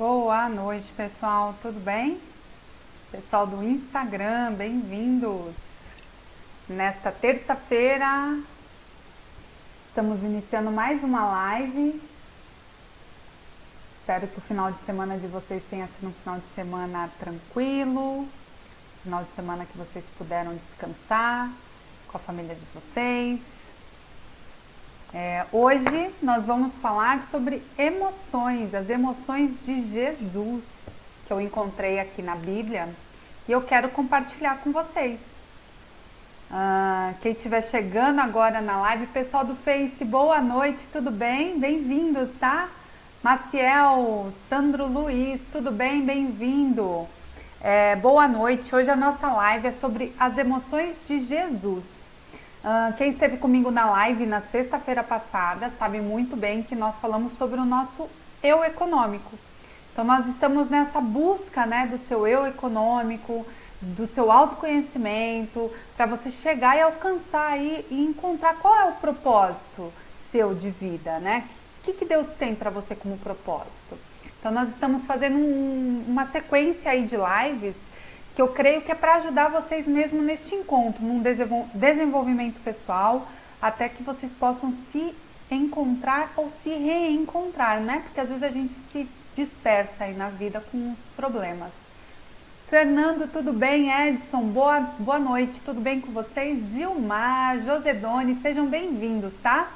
Boa noite, pessoal, tudo bem? Pessoal do Instagram, bem-vindos! Nesta terça-feira, estamos iniciando mais uma live. Espero que o final de semana de vocês tenha sido um final de semana tranquilo, final de semana que vocês puderam descansar com a família de vocês. Hoje nós vamos falar sobre emoções, as emoções de Jesus que eu encontrei aqui na Bíblia e eu quero compartilhar com vocês. Quem estiver chegando agora na live, pessoal do Face, boa noite, tudo bem? Bem-vindos, tá? Maciel, Sandro Luiz, tudo bem? Bem-vindo. Boa noite, hoje a nossa live é sobre as emoções de Jesus. Quem esteve comigo na live na sexta-feira passada sabe muito bem que nós falamos sobre o nosso eu econômico. Então nós estamos nessa busca, né, do seu eu econômico, do seu autoconhecimento, para você chegar e alcançar aí e encontrar qual é o propósito seu de vida, né? O que Deus tem para você como propósito? Então nós estamos fazendo uma sequência aí de lives que eu creio que é para ajudar vocês mesmo neste encontro, num desenvolvimento pessoal, até que vocês possam se encontrar ou se reencontrar, né? Porque às vezes a gente se dispersa aí na vida com problemas. Fernando, tudo bem? Edson, boa noite, tudo bem com vocês? Gilmar, Josedone, sejam bem-vindos, tá?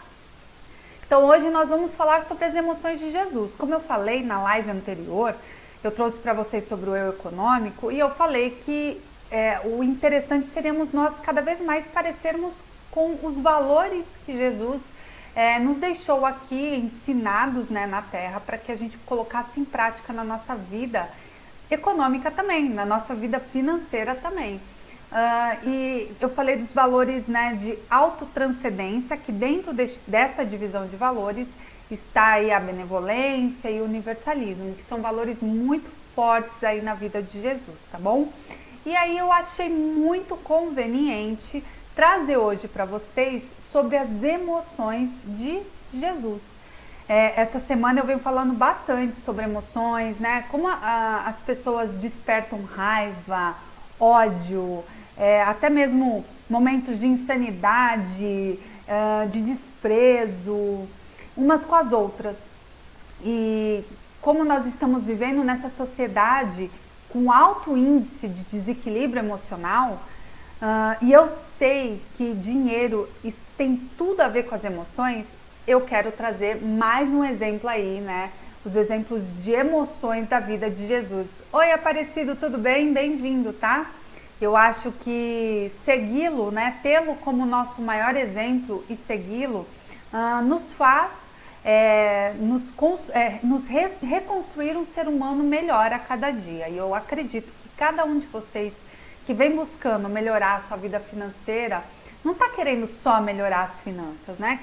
Então hoje nós vamos falar sobre as emoções de Jesus. Como eu falei na live anterior, eu trouxe para vocês sobre o eu econômico e eu falei que o interessante seríamos nós cada vez mais parecermos com os valores que Jesus nos deixou aqui ensinados, né, na Terra, para que a gente colocasse em prática na nossa vida econômica também, na nossa vida financeira também. E eu falei dos valores, né, de autotranscendência, que dentro dessa divisão de valores está aí a benevolência e o universalismo, que são valores muito fortes aí na vida de Jesus, tá bom? E aí eu achei muito conveniente trazer hoje para vocês sobre as emoções de Jesus. Essa semana eu venho falando bastante sobre emoções, né? Como as pessoas despertam raiva, ódio, até mesmo momentos de insanidade, de desprezo, umas com as outras. E como nós estamos vivendo nessa sociedade com alto índice de desequilíbrio emocional, e eu sei que dinheiro tem tudo a ver com as emoções, eu quero trazer mais um exemplo aí, né? Os exemplos de emoções da vida de Jesus. Oi, Aparecido, tudo bem? Bem-vindo, tá? Eu acho que segui-lo, né? Tê-lo como nosso maior exemplo e segui-lo nos faz reconstruir um ser humano melhor a cada dia. E eu acredito que cada um de vocês que vem buscando melhorar a sua vida financeira, não está querendo só melhorar as finanças, né?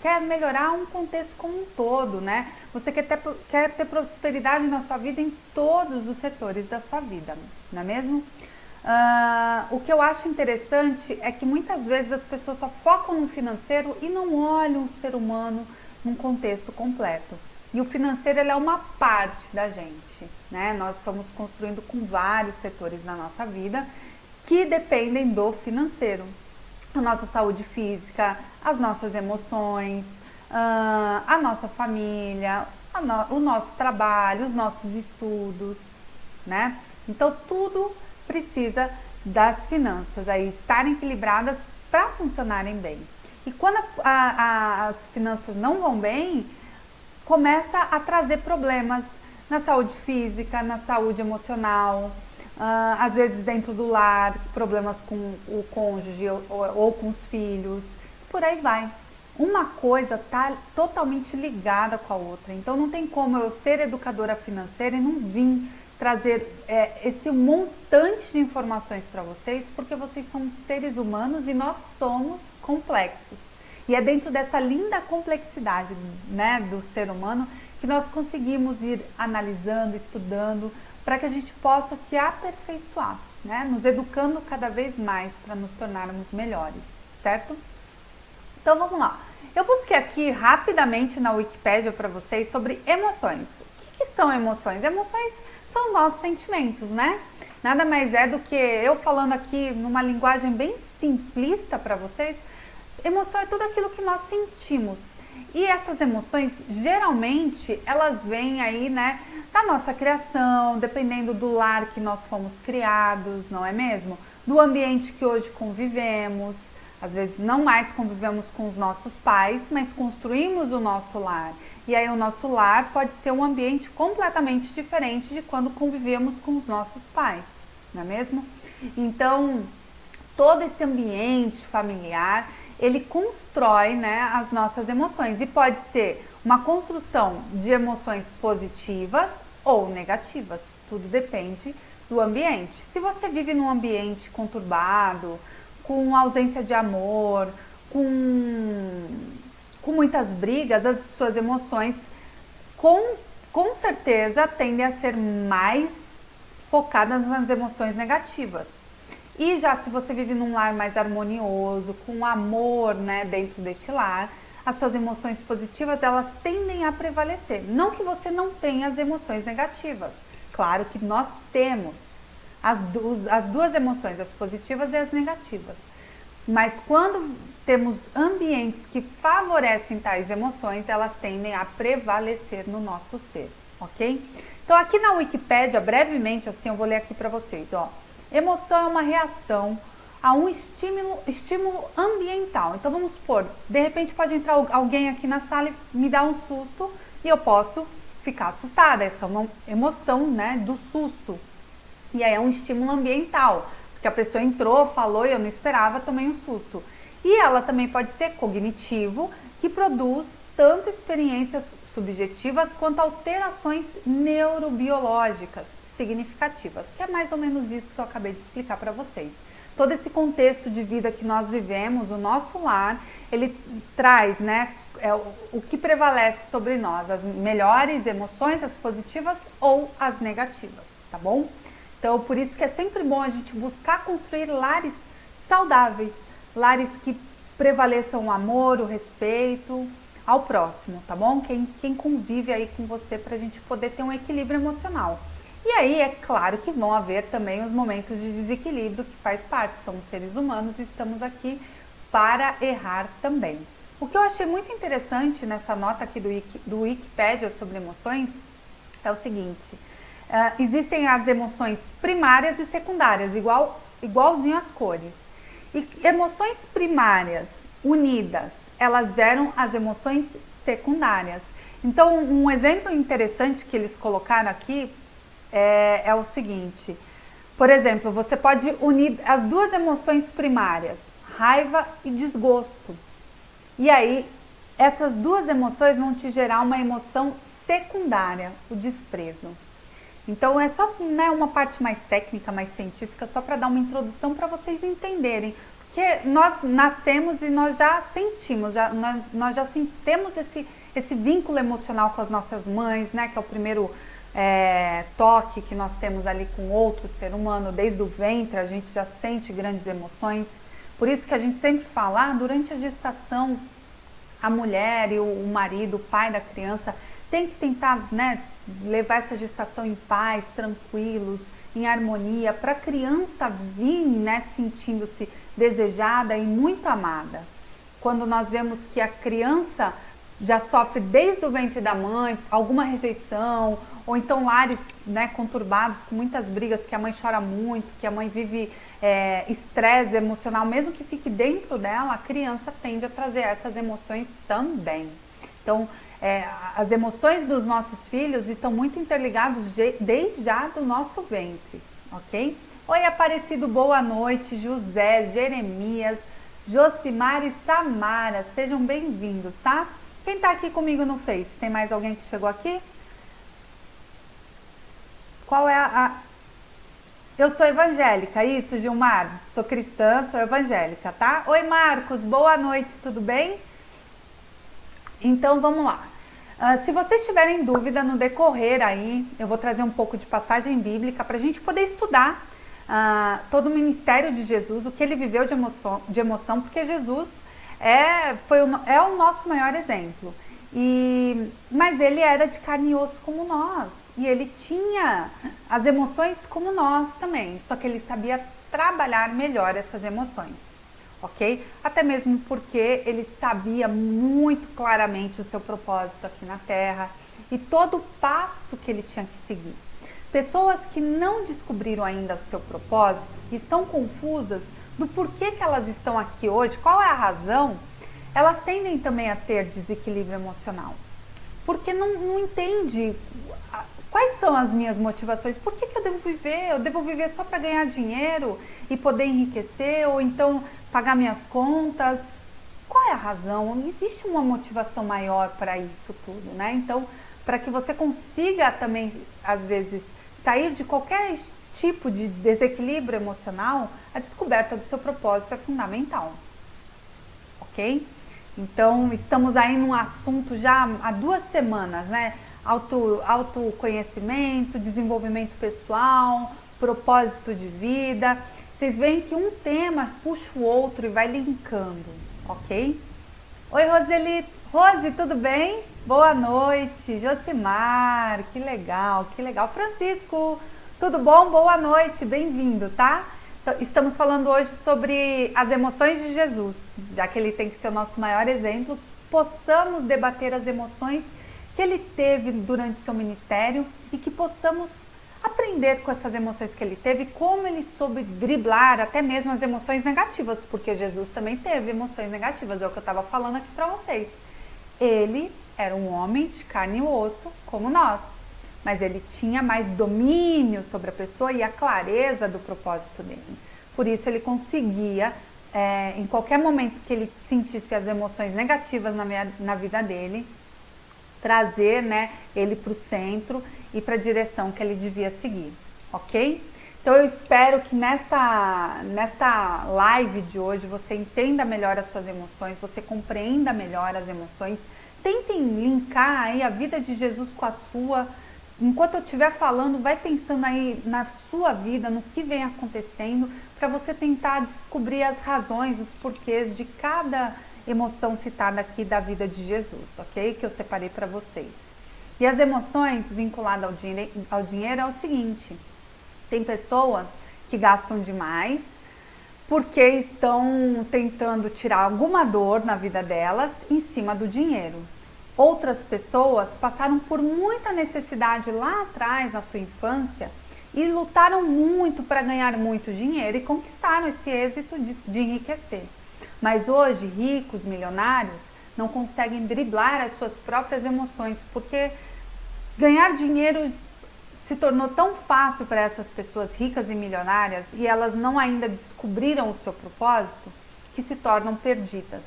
Quer melhorar um contexto como um todo, né? Você quer ter prosperidade na sua vida em todos os setores da sua vida, não é mesmo? O que eu acho interessante é que muitas vezes as pessoas só focam no financeiro e não olham o ser humano num contexto completo. E o financeiro ele é uma parte da gente, né? Nós estamos construindo com vários setores na nossa vida que dependem do financeiro. A nossa saúde física, as nossas emoções, a nossa família, o nosso trabalho, os nossos estudos, né? Então tudo precisa das finanças aí estarem equilibradas para funcionarem bem. E quando as finanças não vão bem, começa a trazer problemas na saúde física, na saúde emocional, às vezes dentro do lar, problemas com o cônjuge ou com os filhos, por aí vai. Uma coisa está totalmente ligada com a outra, então não tem como eu ser educadora financeira e não vir trazer esse montante de informações para vocês, porque vocês são seres humanos e nós somos complexos. E é dentro dessa linda complexidade, né, do ser humano que nós conseguimos ir analisando, estudando, para que a gente possa se aperfeiçoar, né, nos educando cada vez mais para nos tornarmos melhores, certo? Então vamos lá. Eu busquei aqui rapidamente na Wikipédia para vocês sobre emoções. O que são emoções? Emoções são os nossos sentimentos, né? Nada mais é do que eu falando aqui numa linguagem bem simplista para vocês. Emoção é tudo aquilo que nós sentimos. E essas emoções, geralmente, elas vêm aí, né, da nossa criação, dependendo do lar que nós fomos criados, não é mesmo? Do ambiente que hoje convivemos. Às vezes não mais convivemos com os nossos pais, mas construímos o nosso lar. E aí o nosso lar pode ser um ambiente completamente diferente de quando convivíamos com os nossos pais, não é mesmo? Então, todo esse ambiente familiar, ele constrói, né, as nossas emoções. E pode ser uma construção de emoções positivas ou negativas. Tudo depende do ambiente. Se você vive num ambiente conturbado, com ausência de amor, com muitas brigas, as suas emoções com certeza tendem a ser mais focadas nas emoções negativas. E já se você vive num lar mais harmonioso, com amor, né, dentro deste lar, as suas emoções positivas, elas tendem a prevalecer. Não que você não tenha as emoções negativas. Claro que nós temos as duas emoções, as positivas e as negativas. Mas quando temos ambientes que favorecem tais emoções, elas tendem a prevalecer no nosso ser, ok? Então aqui na Wikipédia, brevemente assim, eu vou ler aqui para vocês, ó. Emoção é uma reação a um estímulo ambiental. Então vamos supor, de repente pode entrar alguém aqui na sala e me dar um susto e eu posso ficar assustada. Essa é uma emoção, né, do susto. E aí é um estímulo ambiental, porque a pessoa entrou, falou e eu não esperava, tomei um susto. E ela também pode ser cognitivo, que produz tanto experiências subjetivas quanto alterações neurobiológicas significativas, que é mais ou menos isso que eu acabei de explicar para vocês. Todo esse contexto de vida que nós vivemos, o nosso lar, ele traz, né, o que prevalece sobre nós, as melhores emoções, as positivas ou as negativas, tá bom? Então, por isso que é sempre bom a gente buscar construir lares saudáveis, lares que prevaleçam o amor, o respeito ao próximo, tá bom? Quem convive aí com você para a gente poder ter um equilíbrio emocional. E aí, é claro que vão haver também os momentos de desequilíbrio, que faz parte, somos seres humanos e estamos aqui para errar também. O que eu achei muito interessante nessa nota aqui do Wikipédia sobre emoções é o seguinte: existem as emoções primárias e secundárias, igualzinho às cores. E emoções primárias unidas, elas geram as emoções secundárias. Então, um exemplo interessante que eles colocaram aqui é o seguinte: por exemplo, você pode unir as duas emoções primárias, raiva e desgosto. E aí, essas duas emoções vão te gerar uma emoção secundária, o desprezo. Então é só, né, uma parte mais técnica, mais científica, só para dar uma introdução para vocês entenderem. Porque nós nascemos e nós já sentimos, nós já temos esse vínculo emocional com as nossas mães, né, que é o primeiro toque que nós temos ali com outro ser humano. Desde o ventre a gente já sente grandes emoções. Por isso que a gente sempre fala, durante a gestação, a mulher e o marido, o pai da criança, tem que tentar, né, levar essa gestação em paz, tranquilos, em harmonia, para a criança vir, né, sentindo-se desejada e muito amada. Quando nós vemos que a criança já sofre desde o ventre da mãe alguma rejeição, ou então lares, né, conturbados, com muitas brigas, que a mãe chora muito, que a mãe vive estresse emocional, mesmo que fique dentro dela, a criança tende a trazer essas emoções também. Então, as emoções dos nossos filhos estão muito interligadas desde já do nosso ventre, ok? Oi, Aparecido, boa noite, José, Jeremias, Josimar e Samara, sejam bem-vindos, tá? Quem tá aqui comigo no Face? Tem mais alguém que chegou aqui? Qual é Eu sou evangélica, isso, Gilmar? Sou cristã, sou evangélica, tá? Oi, Marcos, boa noite, tudo bem? Então, vamos lá. Se vocês tiverem dúvida no decorrer aí, eu vou trazer um pouco de passagem bíblica para a gente poder estudar todo o ministério de Jesus, o que ele viveu de emoção, porque Jesus é o nosso maior exemplo. Mas ele era de carne e osso como nós. E ele tinha as emoções como nós também. Só que ele sabia trabalhar melhor essas emoções. Ok? Até mesmo porque ele sabia muito claramente o seu propósito aqui na Terra e todo o passo que ele tinha que seguir. Pessoas que não descobriram ainda o seu propósito, que estão confusas do porquê que elas estão aqui hoje, qual é a razão, elas tendem também a ter desequilíbrio emocional. Porque não entende quais são as minhas motivações, por que eu devo viver? Eu devo viver só para ganhar dinheiro e poder enriquecer, ou então pagar minhas contas? Qual é a razão? Existe uma motivação maior para isso tudo, né? Então, para que você consiga também, às vezes, sair de qualquer tipo de desequilíbrio emocional, a descoberta do seu propósito é fundamental, ok? Então, estamos aí num assunto já há 2 semanas, né? Autoconhecimento, desenvolvimento pessoal, propósito de vida. Vocês veem que um tema puxa o outro e vai linkando, ok? Oi, Roseli. Rose, tudo bem? Boa noite. Josimar, que legal, que legal. Francisco, tudo bom? Boa noite, bem-vindo, tá? Estamos falando hoje sobre as emoções de Jesus, já que ele tem que ser o nosso maior exemplo, possamos debater as emoções que ele teve durante seu ministério e que possamos aprender com essas emoções que ele teve, como ele soube driblar até mesmo as emoções negativas, porque Jesus também teve emoções negativas, é o que eu estava falando aqui para vocês. Ele era um homem de carne e osso, como nós, mas ele tinha mais domínio sobre a pessoa e a clareza do propósito dele. Por isso ele conseguia, em qualquer momento que ele sentisse as emoções negativas na vida dele, trazer, né, ele para o centro e para a direção que ele devia seguir, ok? Então eu espero que nesta live de hoje você entenda melhor as suas emoções, você compreenda melhor as emoções, tentem linkar aí a vida de Jesus com a sua. Enquanto eu estiver falando, vai pensando aí na sua vida, no que vem acontecendo, para você tentar descobrir as razões, os porquês de cada emoção citada aqui da vida de Jesus, ok? Que eu separei para vocês. E as emoções vinculadas ao dinheiro é o seguinte: tem pessoas que gastam demais porque estão tentando tirar alguma dor na vida delas em cima do dinheiro. Outras pessoas passaram por muita necessidade lá atrás, na sua infância, e lutaram muito para ganhar muito dinheiro e conquistaram esse êxito de enriquecer. Mas hoje, ricos, milionários, não conseguem driblar as suas próprias emoções, porque ganhar dinheiro se tornou tão fácil para essas pessoas ricas e milionárias e elas não ainda descobriram o seu propósito, que se tornam perdidas.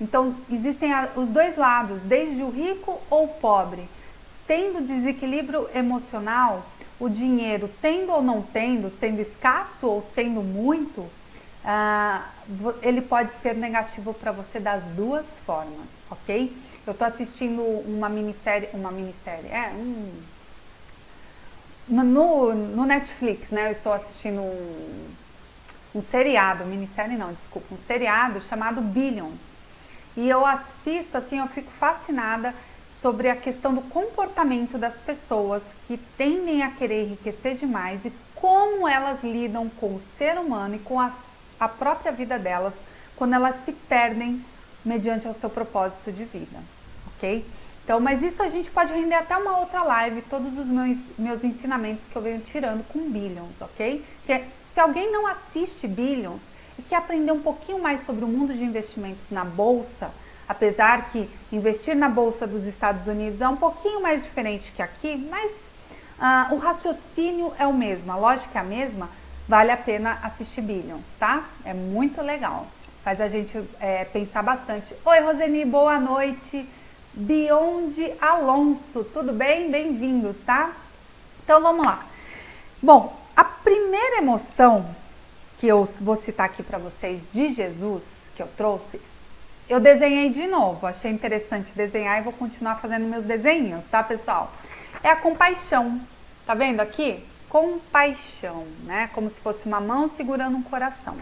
Então, existem os dois lados, desde o rico ou o pobre. Tendo desequilíbrio emocional, o dinheiro tendo ou não tendo, sendo escasso ou sendo muito, ele pode ser negativo para você das duas formas, ok? Eu estou assistindo uma minissérie, no Netflix, né? Eu estou assistindo um seriado, minissérie não, desculpa, um seriado chamado Billions. E eu assisto, assim, eu fico fascinada sobre a questão do comportamento das pessoas que tendem a querer enriquecer demais e como elas lidam com o ser humano e com a própria vida delas quando elas se perdem mediante ao seu propósito de vida, ok? Então, mas isso a gente pode render até uma outra live, todos os meus ensinamentos que eu venho tirando com Billions, ok? Se alguém não assiste Billions e quer aprender um pouquinho mais sobre o mundo de investimentos na Bolsa, apesar que investir na Bolsa dos Estados Unidos é um pouquinho mais diferente que aqui, mas o raciocínio é o mesmo, a lógica é a mesma, vale a pena assistir Billions, tá? É muito legal, faz a gente pensar bastante. Oi, Roseni, boa noite. Beyond Alonso, tudo bem? Bem-vindos, tá? Então vamos lá. Bom, a primeira emoção que eu vou citar aqui para vocês de Jesus, que eu trouxe, eu desenhei de novo, achei interessante desenhar e vou continuar fazendo meus desenhos, tá, pessoal? É a compaixão, tá vendo aqui? Compaixão, né? Como se fosse uma mão segurando um coração.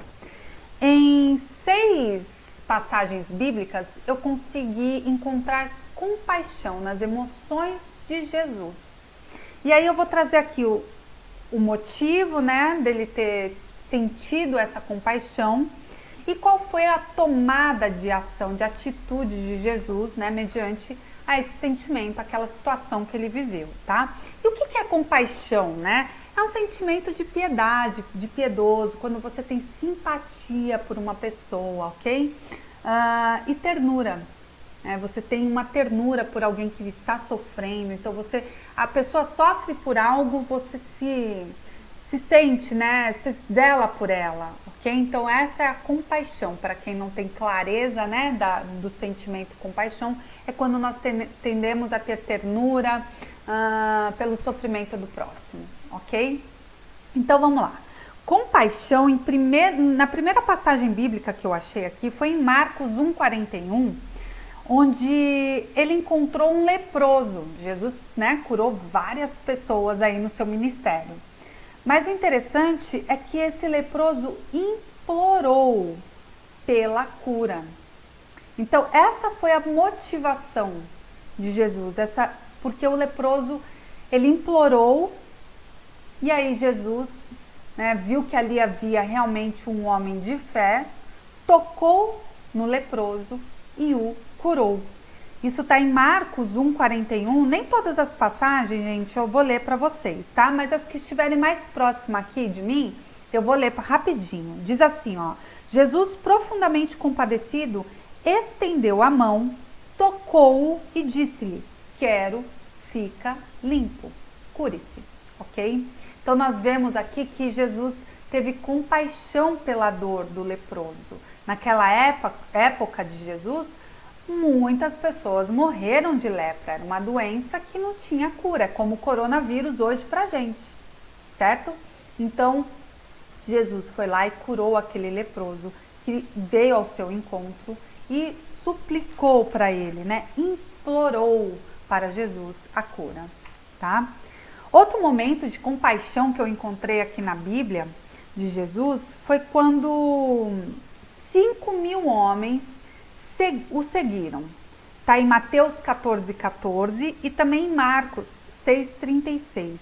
Em 6 passagens bíblicas, eu consegui encontrar compaixão, nas emoções de Jesus. E aí eu vou trazer aqui o motivo, né, dele ter sentido essa compaixão e qual foi a tomada de ação, de atitude de Jesus, né, mediante a esse sentimento, aquela situação que ele viveu, tá? E o que é compaixão, né? É um sentimento de piedade, de piedoso, quando você tem simpatia por uma pessoa, ok? E ternura. Você tem uma ternura por alguém que está sofrendo, então a pessoa sofre por algo, você se sente, né? Se zela por ela, ok? Então essa é a compaixão. Para quem não tem clareza, né, do sentimento compaixão, é quando nós tendemos a ter ternura pelo sofrimento do próximo, ok? Então vamos lá. Compaixão, na primeira passagem bíblica que eu achei aqui, foi em Marcos 1,41, onde ele encontrou um leproso. Jesus, né, curou várias pessoas aí no seu ministério. Mas o interessante é que esse leproso implorou pela cura. Então essa foi a motivação de Jesus, porque o leproso, ele implorou, e aí Jesus, né, viu que ali havia realmente um homem de fé, tocou no leproso e o curou. Isso está em Marcos 1,41. Nem todas as passagens, gente, eu vou ler para vocês, tá? Mas as que estiverem mais próximas aqui de mim, eu vou ler rapidinho. Diz assim, ó: Jesus, profundamente compadecido, estendeu a mão, tocou-o e disse-lhe: quero, fica limpo, cure-se, ok? Então nós vemos aqui que Jesus teve compaixão pela dor do leproso. Naquela época de Jesus, muitas pessoas morreram de lepra. Era uma doença que não tinha cura, como o coronavírus hoje pra gente, certo? Então Jesus foi lá e curou aquele leproso que veio ao seu encontro e suplicou para ele, né? Implorou para Jesus a cura, tá? Outro momento de compaixão que eu encontrei aqui na Bíblia de Jesus foi quando 5.000 homens o seguiram. Está em Mateus 14,14 e também em Marcos 6,36.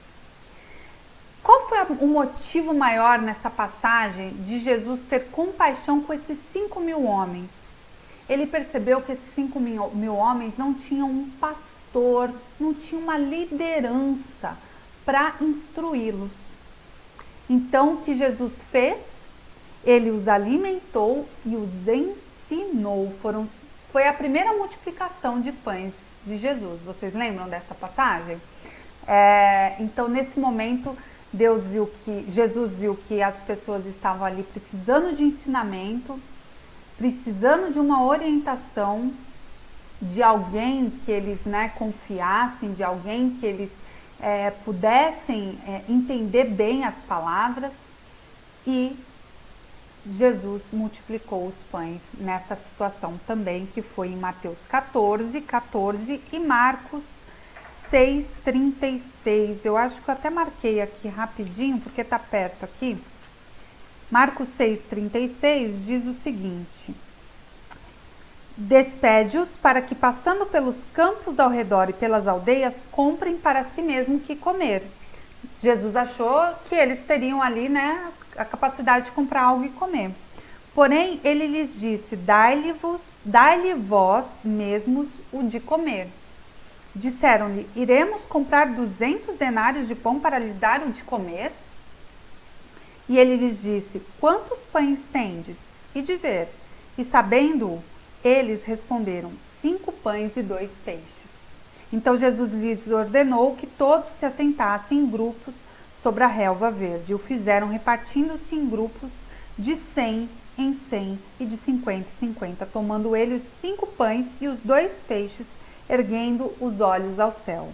Qual foi o motivo maior nessa passagem de Jesus ter compaixão com esses 5.000 homens? Ele percebeu que esses 5.000 homens não tinham um pastor, não tinham uma liderança para instruí-los. Então, o que Jesus fez? Ele os alimentou e os ensinou. Foi a primeira multiplicação de pães de Jesus. Vocês lembram dessa passagem? Então, nesse momento, Jesus viu que as pessoas estavam ali precisando de ensinamento, precisando de uma orientação, de alguém que eles, né, confiassem, de alguém que eles pudessem entender bem as palavras, e Jesus multiplicou os pães nesta situação também, que foi em Mateus 14,14 e Marcos 6,36. Eu acho que eu até marquei aqui rapidinho, porque está perto aqui. Marcos 6,36 diz o seguinte: despede-os para que, passando pelos campos ao redor e pelas aldeias, comprem para si mesmo o que comer. Jesus achou que eles teriam ali, né, a capacidade de comprar algo e comer. Porém, ele lhes disse: dai-lhe vós mesmos o de comer. Disseram-lhe: iremos comprar 200 denários de pão para lhes dar o de comer? E ele lhes disse: quantos pães tendes? E de ver. E sabendo-o, eles responderam: 5 pães e 2 peixes. Então Jesus lhes ordenou que todos se assentassem em grupos sobre a relva verde. E o fizeram repartindo-se em grupos de 100 em 100 e de 50 em 50, tomando ele os 5 pães e os 2 peixes, erguendo os olhos ao céu.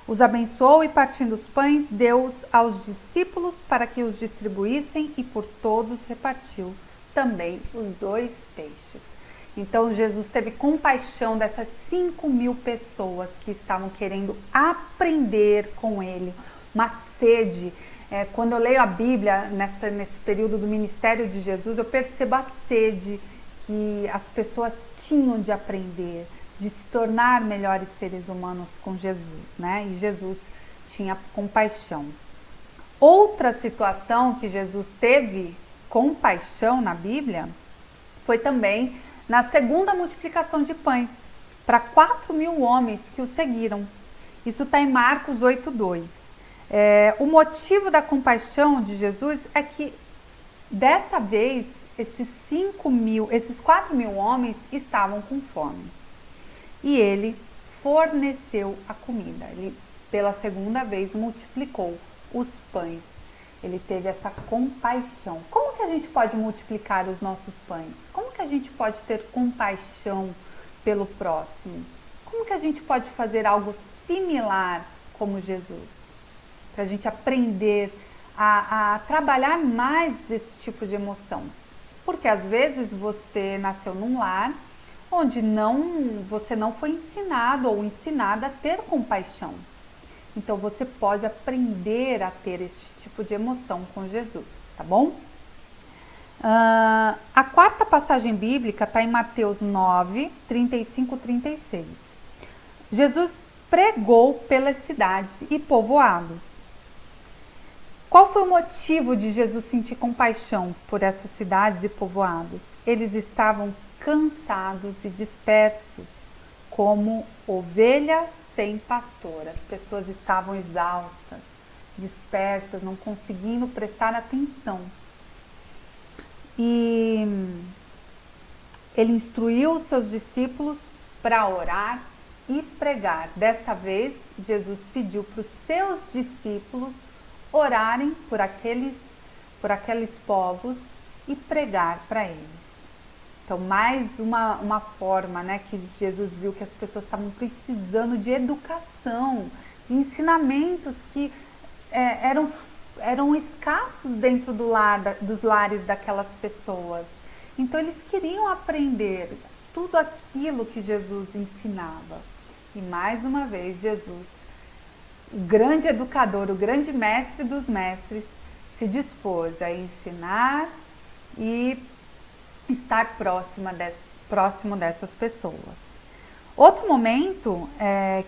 Os abençoou e, partindo os pães, deu-os aos discípulos para que os distribuíssem, e por todos repartiu também os 2 peixes. Então Jesus teve compaixão dessas 5.000 pessoas que estavam querendo aprender com ele, uma sede. Quando eu leio a Bíblia nesse período do ministério de Jesus, eu percebo a sede que as pessoas tinham de aprender, de se tornar melhores seres humanos com Jesus, né? E Jesus tinha compaixão. Outra situação que Jesus teve compaixão na Bíblia foi também na segunda multiplicação de pães para 4.000 homens que o seguiram. Isso está em Marcos 8:2. O motivo da compaixão de Jesus é que desta vez esses 4.000 homens estavam com fome e ele forneceu a comida. Ele pela segunda vez multiplicou os pães. Ele teve essa compaixão. Como que a gente pode multiplicar os nossos pães? Como que a gente pode ter compaixão pelo próximo? Como que a gente pode fazer algo similar como Jesus? Para a gente aprender a trabalhar mais esse tipo de emoção. Porque às vezes você nasceu num lar onde você não foi ensinado ou ensinada a ter compaixão. Então você pode aprender a ter esse tipo de emoção com Jesus, tá bom? A quarta passagem bíblica está em Mateus 9, 35 e 36. Jesus pregou pelas cidades e povoados. Qual foi o motivo de Jesus sentir compaixão por essas cidades e povoados? Eles estavam cansados e dispersos, como ovelhas sem pastor. As pessoas estavam exaustas, dispersas, não conseguindo prestar atenção. E ele instruiu os seus discípulos para orar e pregar. Desta vez, Jesus pediu para os seus discípulos orarem por aqueles povos e pregar para eles. Então, mais uma forma, né, que Jesus viu que as pessoas estavam precisando de educação, de ensinamentos que eram escassos dentro dos lares daquelas pessoas. Então, eles queriam aprender tudo aquilo que Jesus ensinava. E mais uma vez, Jesus, o grande educador, o grande mestre dos mestres, se dispôs a ensinar e estar próximo dessas pessoas. Outro momento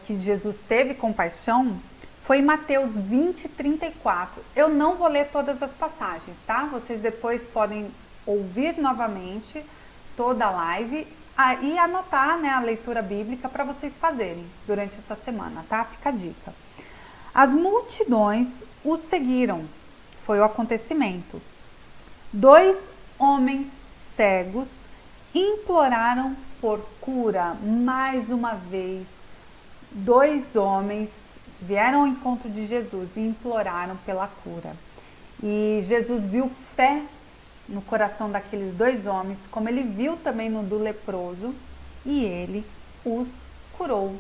que Jesus teve compaixão foi em Mateus 20, 34. Eu não vou ler todas as passagens, tá? Vocês depois podem ouvir novamente toda a live e anotar, né, a leitura bíblica para vocês fazerem durante essa semana, tá? Fica a dica. As multidões o seguiram, foi o acontecimento. 2 homens cegos imploraram por cura. Mais uma vez, 2 homens vieram ao encontro de Jesus e imploraram pela cura. E Jesus viu fé no coração daqueles 2 homens, como ele viu também no do leproso, e ele os curou.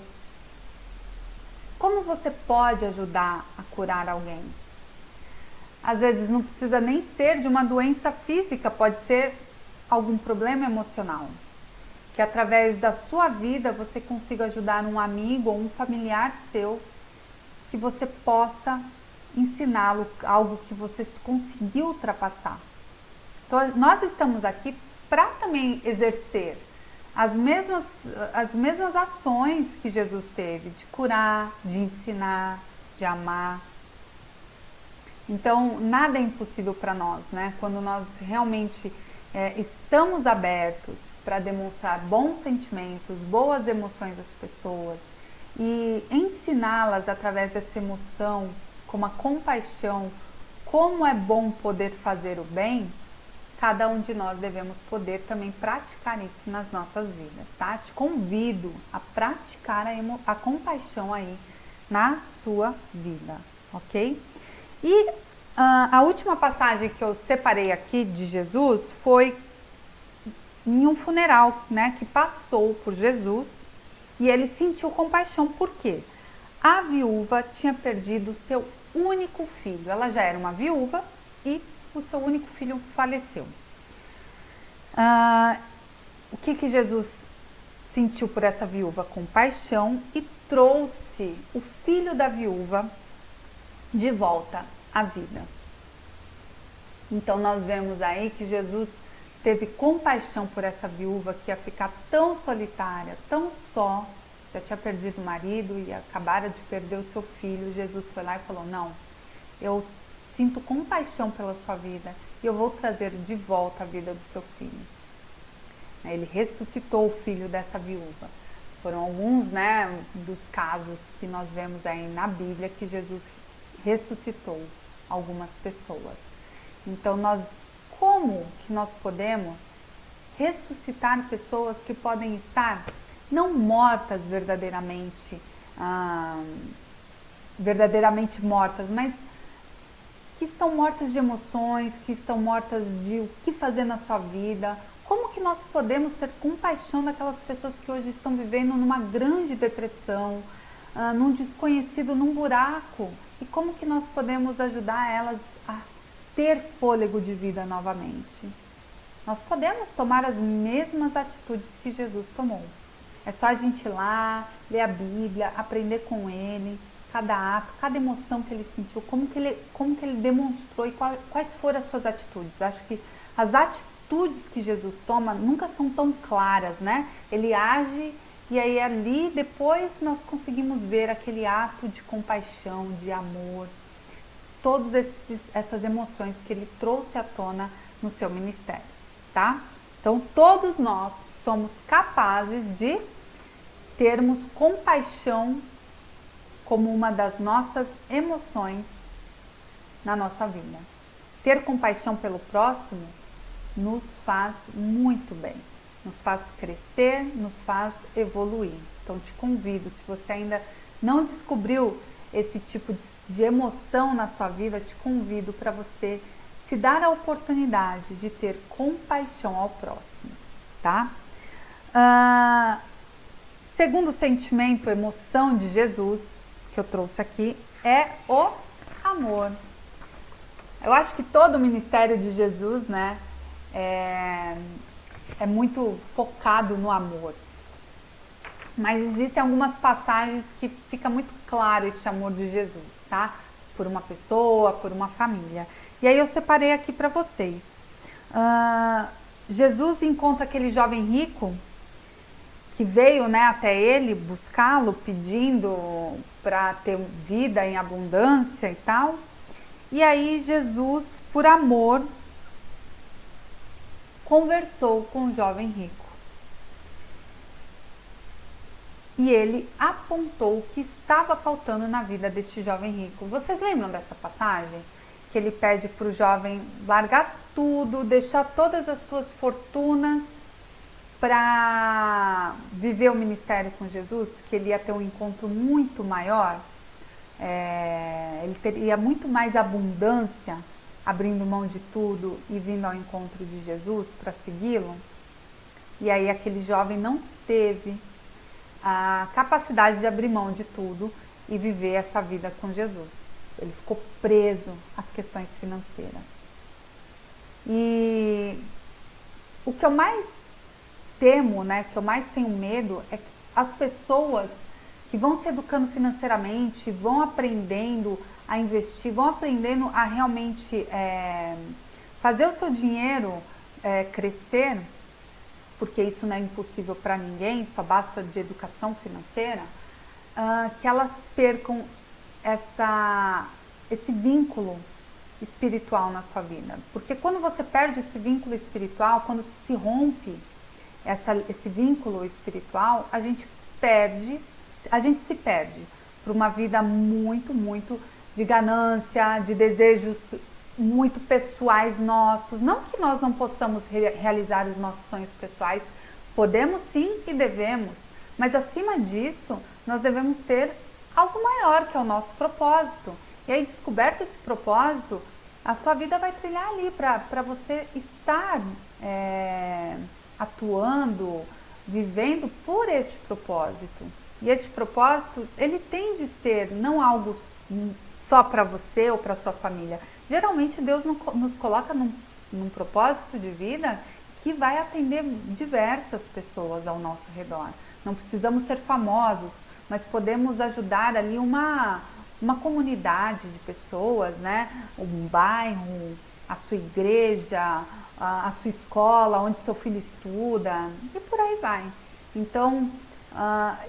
Como você pode ajudar a curar alguém? Às vezes não precisa nem ser de uma doença física, pode ser algum problema emocional. Que através da sua vida você consiga ajudar um amigo ou um familiar seu, que você possa ensiná-lo algo que você conseguiu ultrapassar. Então, nós estamos aqui para também exercer as mesmas ações que Jesus teve, de curar, de ensinar, de amar. Então, nada é impossível para nós, né? Quando nós realmente estamos abertos para demonstrar bons sentimentos, boas emoções às pessoas e ensiná-las através dessa emoção, como a compaixão, como é bom poder fazer o bem, cada um de nós devemos poder também praticar isso nas nossas vidas, tá? Te convido a praticar a compaixão aí na sua vida, ok? E a última passagem que eu separei aqui de Jesus foi em um funeral, né, que passou por Jesus e ele sentiu compaixão. Por quê? A viúva tinha perdido o seu único filho. Ela já era uma viúva e o seu único filho faleceu. O que Jesus sentiu por essa viúva? Compaixão, e trouxe o filho da viúva de volta à vida. Então nós vemos aí que Jesus teve compaixão por essa viúva que ia ficar tão solitária, tão só, já tinha perdido o marido e acabara de perder o seu filho. Jesus foi lá e falou: não, eu sinto compaixão pela sua vida e eu vou trazer de volta a vida do seu filho. Ele ressuscitou o filho dessa viúva. Foram alguns, né, dos casos que nós vemos aí na Bíblia que Jesus ressuscitou algumas pessoas. Então, como que nós podemos ressuscitar pessoas que podem estar não mortas verdadeiramente, mortas, mas que estão mortas de emoções, que estão mortas de o que fazer na sua vida? Como que nós podemos ter compaixão daquelas pessoas que hoje estão vivendo numa grande depressão, num desconhecido, num buraco? E como que nós podemos ajudar elas a ter fôlego de vida novamente? Nós podemos tomar as mesmas atitudes que Jesus tomou. É só a gente ir lá, ler a Bíblia, aprender com ele, cada ato, cada emoção que ele sentiu, como que ele demonstrou e quais foram as suas atitudes. Acho que as atitudes que Jesus toma nunca são tão claras, né? Ele age e aí ali depois nós conseguimos ver aquele ato de compaixão, de amor, todas essas emoções que ele trouxe à tona no seu ministério, tá? Então todos nós somos capazes de termos compaixão como uma das nossas emoções na nossa vida. Ter compaixão pelo próximo nos faz muito bem, nos faz crescer, nos faz evoluir. Então te convido, se você ainda não descobriu esse tipo de emoção na sua vida, te convido para você se dar a oportunidade de ter compaixão ao próximo, tá? Segundo sentimento, emoção de Jesus, que eu trouxe aqui, é o amor. Eu acho que todo o ministério de Jesus, né, é muito focado no amor. Mas existem algumas passagens que fica muito claro esse amor de Jesus, tá? Por uma pessoa, por uma família. E aí eu separei aqui para vocês. Jesus encontra aquele jovem rico que veio, né, até ele buscá-lo, pedindo para ter vida em abundância e tal. E aí Jesus, por amor, conversou com o jovem rico. E ele apontou o que estava faltando na vida deste jovem rico. Vocês lembram dessa passagem? Que ele pede para o jovem largar tudo, deixar todas as suas fortunas para viver o ministério com Jesus, que ele ia ter um encontro muito maior, ele teria muito mais abundância, abrindo mão de tudo e vindo ao encontro de Jesus para segui-lo. E aí aquele jovem não teve a capacidade de abrir mão de tudo e viver essa vida com Jesus. Ele ficou preso às questões financeiras. E o que eu mais temo, né, que eu mais tenho medo, é que as pessoas que vão se educando financeiramente, vão aprendendo a investir, vão aprendendo a realmente fazer o seu dinheiro crescer, porque isso não é impossível para ninguém, só basta de educação financeira, que elas percam esse vínculo espiritual na sua vida. Porque quando você perde esse vínculo espiritual, quando se rompe esse vínculo espiritual, a gente se perde por uma vida muito, muito de ganância, de desejos muito pessoais nossos. Não que nós não possamos realizar os nossos sonhos pessoais, podemos sim e devemos, mas acima disso, nós devemos ter algo maior, que é o nosso propósito. E aí, descoberto esse propósito, a sua vida vai trilhar ali para você estar atuando, vivendo por este propósito. E este propósito, ele tem de ser não algo só para você ou para sua família. Geralmente Deus nos coloca num propósito de vida que vai atender diversas pessoas ao nosso redor. Não precisamos ser famosos, mas podemos ajudar ali uma comunidade de pessoas, né? Um bairro, a sua igreja, a sua escola, onde seu filho estuda, e por aí vai. Então,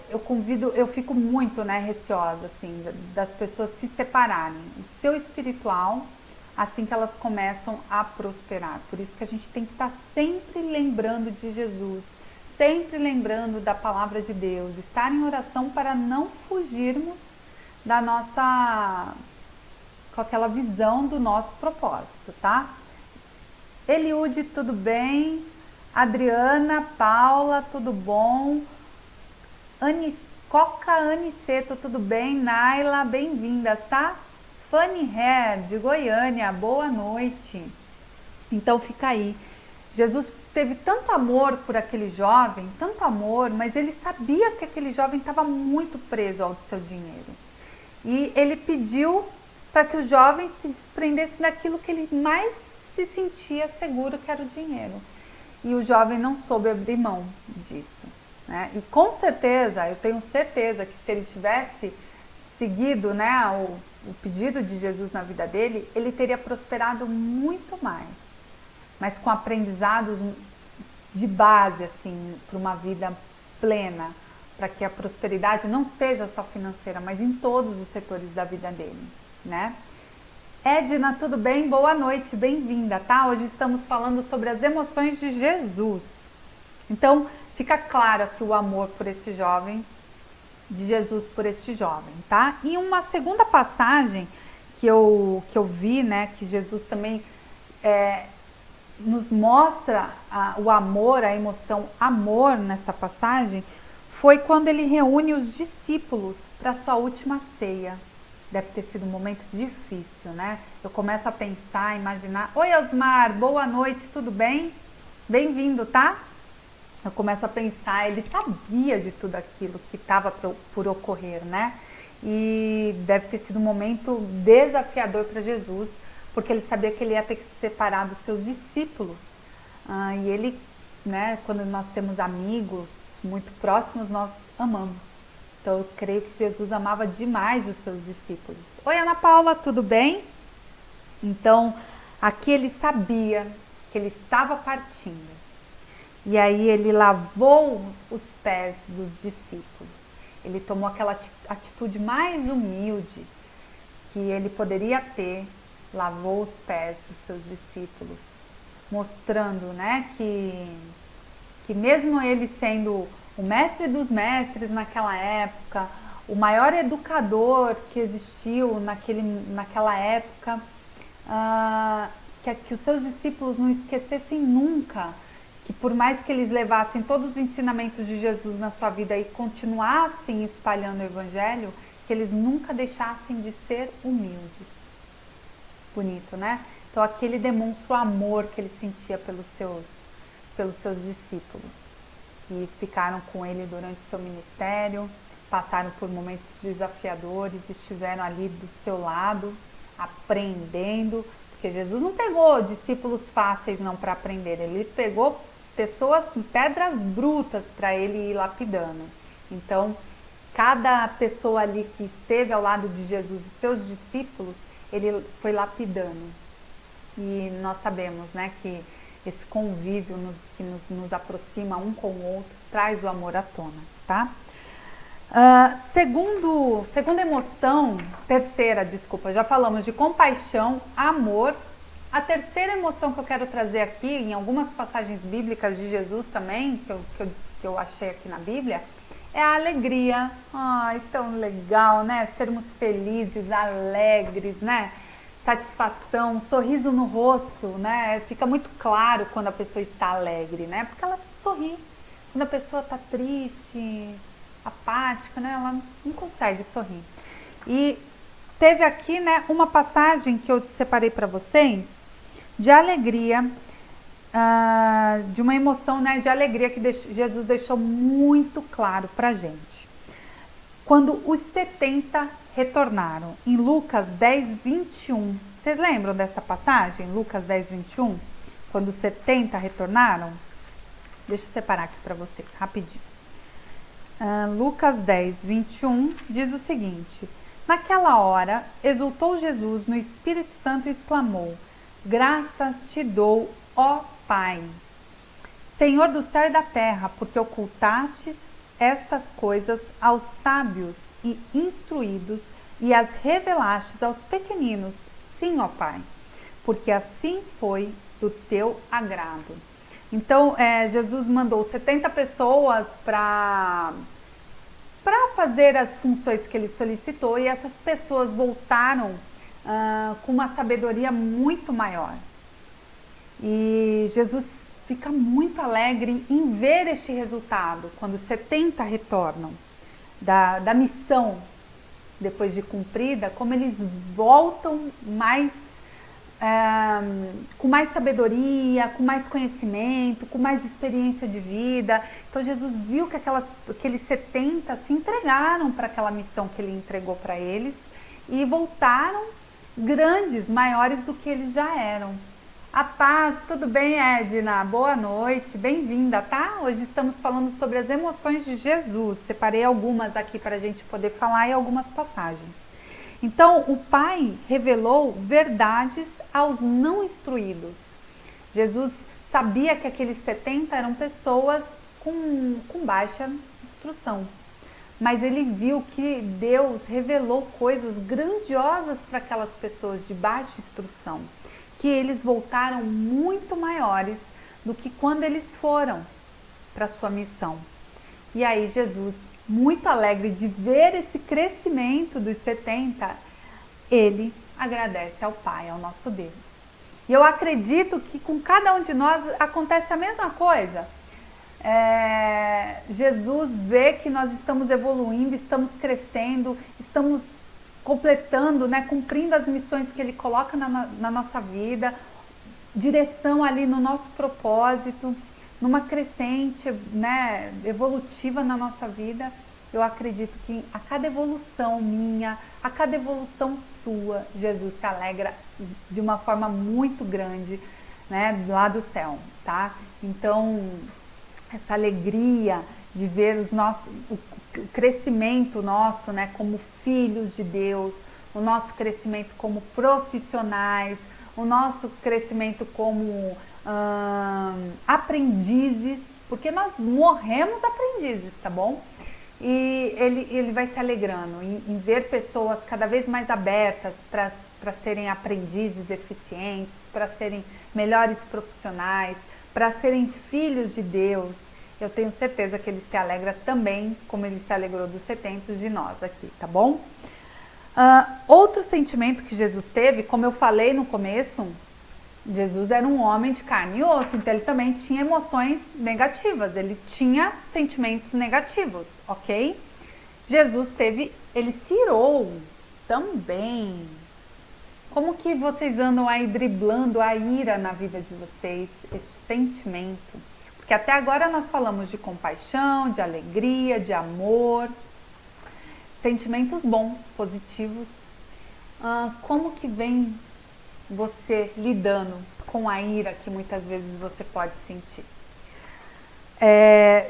eu fico muito, né, receosa, assim, das pessoas se separarem. O seu espiritual, assim que elas começam a prosperar. Por isso que a gente tem que estar sempre lembrando de Jesus, sempre lembrando da palavra de Deus, estar em oração para não fugirmos da nossa, com aquela visão do nosso propósito, tá? Eliude, tudo bem? Adriana, Paula, tudo bom? Coca Aniceto, tudo bem? Naila, bem-vindas, tá? Fanny Hair, de Goiânia, boa noite. Então fica aí. Jesus teve tanto amor por aquele jovem, tanto amor, mas ele sabia que aquele jovem estava muito preso ao seu dinheiro. E ele pediu para que o jovem se desprendesse daquilo que ele mais se sentia seguro, que era o dinheiro. E o jovem não soube abrir mão disso, né? E com certeza, eu tenho certeza que se ele tivesse seguido, né, o pedido de Jesus na vida dele, ele teria prosperado muito mais. Mas com aprendizados de base, assim, para uma vida plena, para que a prosperidade não seja só financeira, mas em todos os setores da vida dele, né? Edna, tudo bem? Boa noite, bem-vinda, tá? Hoje estamos falando sobre as emoções de Jesus. Então, fica claro aqui o amor por esse jovem, de Jesus por este jovem, tá? E uma segunda passagem que eu vi, né, que Jesus também nos mostra o amor, a emoção amor nessa passagem, foi quando ele reúne os discípulos para sua última ceia. Deve ter sido um momento difícil, né? Eu começo a pensar, a imaginar. Oi, Osmar, boa noite, tudo bem? Bem-vindo, tá? Eu começo a pensar, ele sabia de tudo aquilo que estava por ocorrer, né? E deve ter sido um momento desafiador para Jesus, porque ele sabia que ele ia ter que se separar dos seus discípulos. E ele, né, quando nós temos amigos muito próximos, nós amamos. Então eu creio que Jesus amava demais os seus discípulos. Oi, Ana Paula, tudo bem? Então, aqui ele sabia que ele estava partindo. E aí ele lavou os pés dos discípulos. Ele tomou aquela atitude mais humilde que ele poderia ter, lavou os pés dos seus discípulos, mostrando, né, que mesmo ele sendo o mestre dos mestres naquela época, o maior educador que existiu naquela época, que os seus discípulos não esquecessem nunca que por mais que eles levassem todos os ensinamentos de Jesus na sua vida e continuassem espalhando o Evangelho, que eles nunca deixassem de ser humildes. Bonito, né? Então aqui ele demonstra o amor que ele sentia pelos seus discípulos, que ficaram com ele durante o seu ministério, passaram por momentos desafiadores, estiveram ali do seu lado, aprendendo, porque Jesus não pegou discípulos fáceis não para aprender, ele pegou pessoas, pedras brutas para ele ir lapidando. Então, cada pessoa ali que esteve ao lado de Jesus, os seus discípulos, ele foi lapidando. E nós sabemos, né, que esse convívio que nos aproxima um com o outro, traz o amor à tona, tá? Segunda emoção, já falamos de compaixão, amor. A terceira emoção que eu quero trazer aqui, em algumas passagens bíblicas de Jesus também, que eu achei aqui na Bíblia, é a alegria. Ai, tão legal, né? Sermos felizes, alegres, né? Satisfação, sorriso no rosto, né? Fica muito claro quando a pessoa está alegre, né? Porque ela sorri. Quando a pessoa está triste, apática, né? Ela não consegue sorrir. E teve aqui, né, uma passagem que eu separei para vocês de alegria, de uma emoção, né, de alegria que Jesus deixou muito claro para a gente. Quando os 70 retornaram, em Lucas 10, 21. Vocês lembram dessa passagem, Lucas 10, 21? Quando os 70 retornaram? Deixa eu separar aqui para vocês, rapidinho. Lucas 10, 21 diz o seguinte: naquela hora, exultou Jesus no Espírito Santo e exclamou: Graças te dou, ó Pai, Senhor do céu e da terra, porque ocultastes estas coisas aos sábios e instruídos e as revelastes aos pequeninos. Sim, ó Pai, porque assim foi do teu agrado. Então, Jesus mandou 70 pessoas para fazer as funções que ele solicitou, e essas pessoas voltaram com uma sabedoria muito maior. E Jesus fica muito alegre em ver este resultado, quando 70 retornam da missão, depois de cumprida, como eles voltam com mais sabedoria, com mais conhecimento, com mais experiência de vida. Então Jesus viu que aqueles 70 se entregaram para aquela missão que ele entregou para eles e voltaram grandes, maiores do que eles já eram. A paz, tudo bem, Edna? Boa noite, bem-vinda, tá? Hoje estamos falando sobre as emoções de Jesus. Separei algumas aqui para a gente poder falar em algumas passagens. Então, o Pai revelou verdades aos não instruídos. Jesus sabia que aqueles 70 eram pessoas com baixa instrução. Mas ele viu que Deus revelou coisas grandiosas para aquelas pessoas de baixa instrução, que eles voltaram muito maiores do que quando eles foram para a sua missão. E aí Jesus, muito alegre de ver esse crescimento dos 70, ele agradece ao Pai, ao nosso Deus. E eu acredito que com cada um de nós acontece a mesma coisa. Jesus vê que nós estamos evoluindo, estamos crescendo, estamos completando, cumprindo as missões que ele coloca na nossa vida, direção ali no nosso propósito, numa crescente, evolutiva na nossa vida. Eu acredito que a cada evolução minha, a cada evolução sua, Jesus se alegra de uma forma muito grande, lá do céu, tá? Então, essa alegria de ver o crescimento nosso, como filhos de Deus, o nosso crescimento como profissionais, o nosso crescimento como aprendizes, porque nós morremos aprendizes, tá bom? E ele vai se alegrando em ver pessoas cada vez mais abertas para serem aprendizes eficientes, para serem melhores profissionais, para serem filhos de Deus. Eu tenho certeza que ele se alegra também, como ele se alegrou dos 70 de nós aqui, tá bom? Outro sentimento que Jesus teve, como eu falei no começo, Jesus era um homem de carne e osso, então ele também tinha emoções negativas, ele tinha sentimentos negativos, ok? Ele se irou também. Como que vocês andam aí driblando a ira na vida de vocês, este sentimento? Porque até agora nós falamos de compaixão, de alegria, de amor, sentimentos bons, positivos. Como que vem você lidando com a ira que muitas vezes você pode sentir?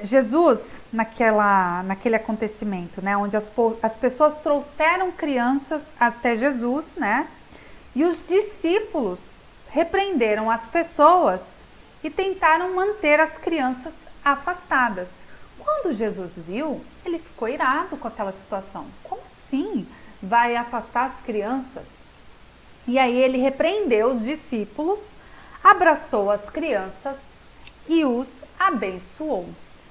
Jesus, naquele acontecimento, onde as pessoas trouxeram crianças até Jesus, e os discípulos repreenderam as pessoas e tentaram manter as crianças afastadas. Quando Jesus viu, ele ficou irado com aquela situação. Como assim vai afastar as crianças? E aí ele repreendeu os discípulos, abraçou as crianças e os abençoou.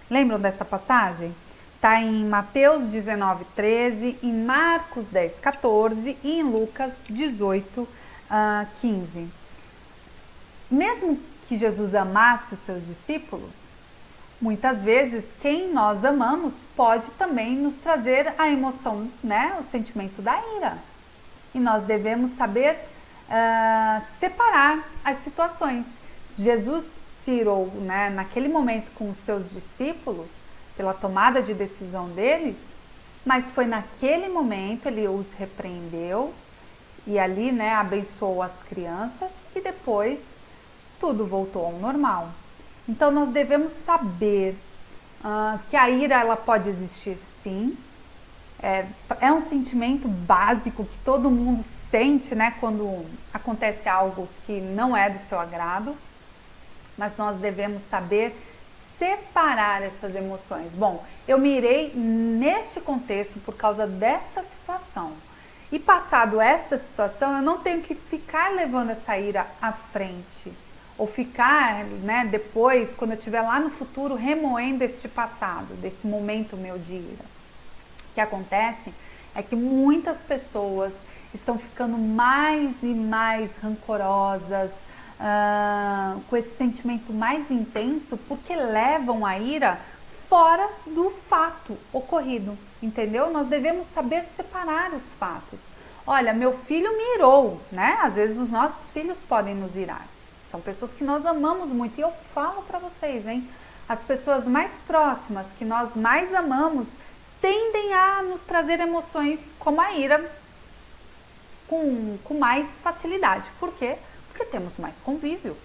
Lembram dessa passagem? Está em Mateus 19:13, em Marcos 10:14 e em Lucas 18:15. Mesmo que Jesus amasse os seus discípulos, muitas vezes quem nós amamos pode também nos trazer a emoção, o sentimento da ira. E nós devemos saber separar as situações. Jesus se irou, naquele momento com os seus discípulos, pela tomada de decisão deles, mas foi naquele momento, ele os repreendeu e ali, abençoou as crianças e depois tudo voltou ao normal. Então nós devemos saber que a ira ela pode existir sim, é um sentimento básico que todo mundo sente, né, quando acontece algo que não é do seu agrado, mas nós devemos saber separar essas emoções. Bom, eu me irei neste contexto por causa desta situação. E passado esta situação, eu não tenho que ficar levando essa ira à frente. Ou ficar, né, depois, quando eu estiver lá no futuro, remoendo este passado, desse momento meu de ira. O que acontece é que muitas pessoas estão ficando mais e mais rancorosas, com esse sentimento mais intenso, porque levam a ira fora do fato ocorrido, entendeu? Nós devemos saber separar os fatos. Olha, meu filho me irou, né? Às vezes os nossos filhos podem nos irar. São pessoas que nós amamos muito. E eu falo para vocês, hein? As pessoas mais próximas, que nós mais amamos, tendem a nos trazer emoções como a ira com mais facilidade. Por quê? Porque temos mais convívio.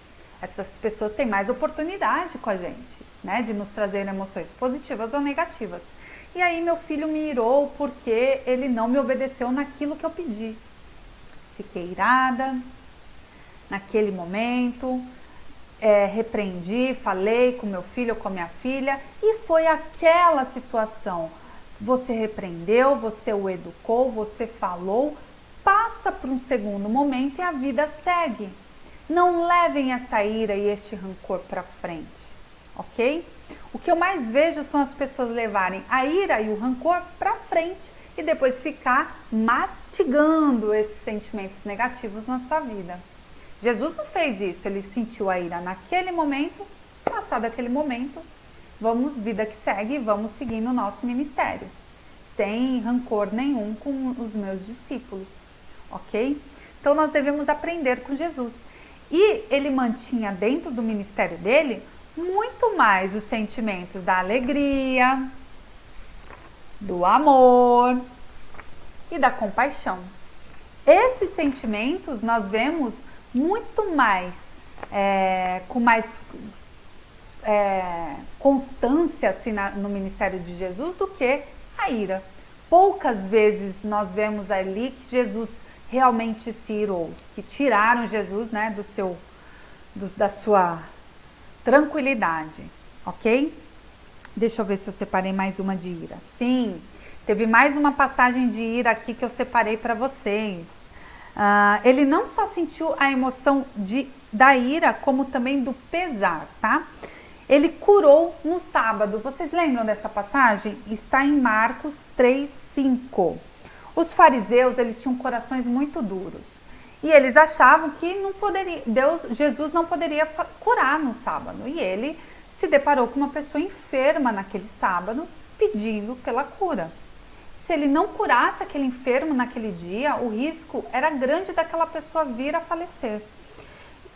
Essas pessoas têm mais oportunidade com a gente, né? De nos trazer emoções positivas ou negativas. E aí meu filho me irou porque ele não me obedeceu naquilo que eu pedi. Fiquei irada naquele momento, repreendi, falei com meu filho ou com a minha filha, e foi aquela situação. Você repreendeu, você o educou, você falou, passa para um segundo momento e a vida segue. Não levem essa ira e este rancor para frente, ok? O que eu mais vejo são as pessoas levarem a ira e o rancor para frente e depois ficar mastigando esses sentimentos negativos na sua vida. Jesus não fez isso, ele sentiu a ira naquele momento, passado aquele momento, vamos, vida que segue, vamos seguir no nosso ministério, sem rancor nenhum com os meus discípulos, ok? Então nós devemos aprender com Jesus. E ele mantinha dentro do ministério dele muito mais os sentimentos da alegria, do amor e da compaixão. Esses sentimentos nós vemos muito mais, com mais constância assim, no ministério de Jesus do que a ira. Poucas vezes nós vemos ali que Jesus realmente se irou, que tiraram Jesus, né, da sua tranquilidade, ok? Deixa eu ver se eu separei mais uma de ira. Sim, teve mais uma passagem de ira aqui que eu separei para vocês. Ele não só sentiu a emoção da ira, como também do pesar, tá? Ele curou no sábado. Vocês lembram dessa passagem? Está em Marcos 3:5. Os fariseus, eles tinham corações muito duros. E eles achavam que Jesus não poderia curar no sábado. E ele se deparou com uma pessoa enferma naquele sábado, pedindo pela cura. Se ele não curasse aquele enfermo naquele dia, o risco era grande daquela pessoa vir a falecer.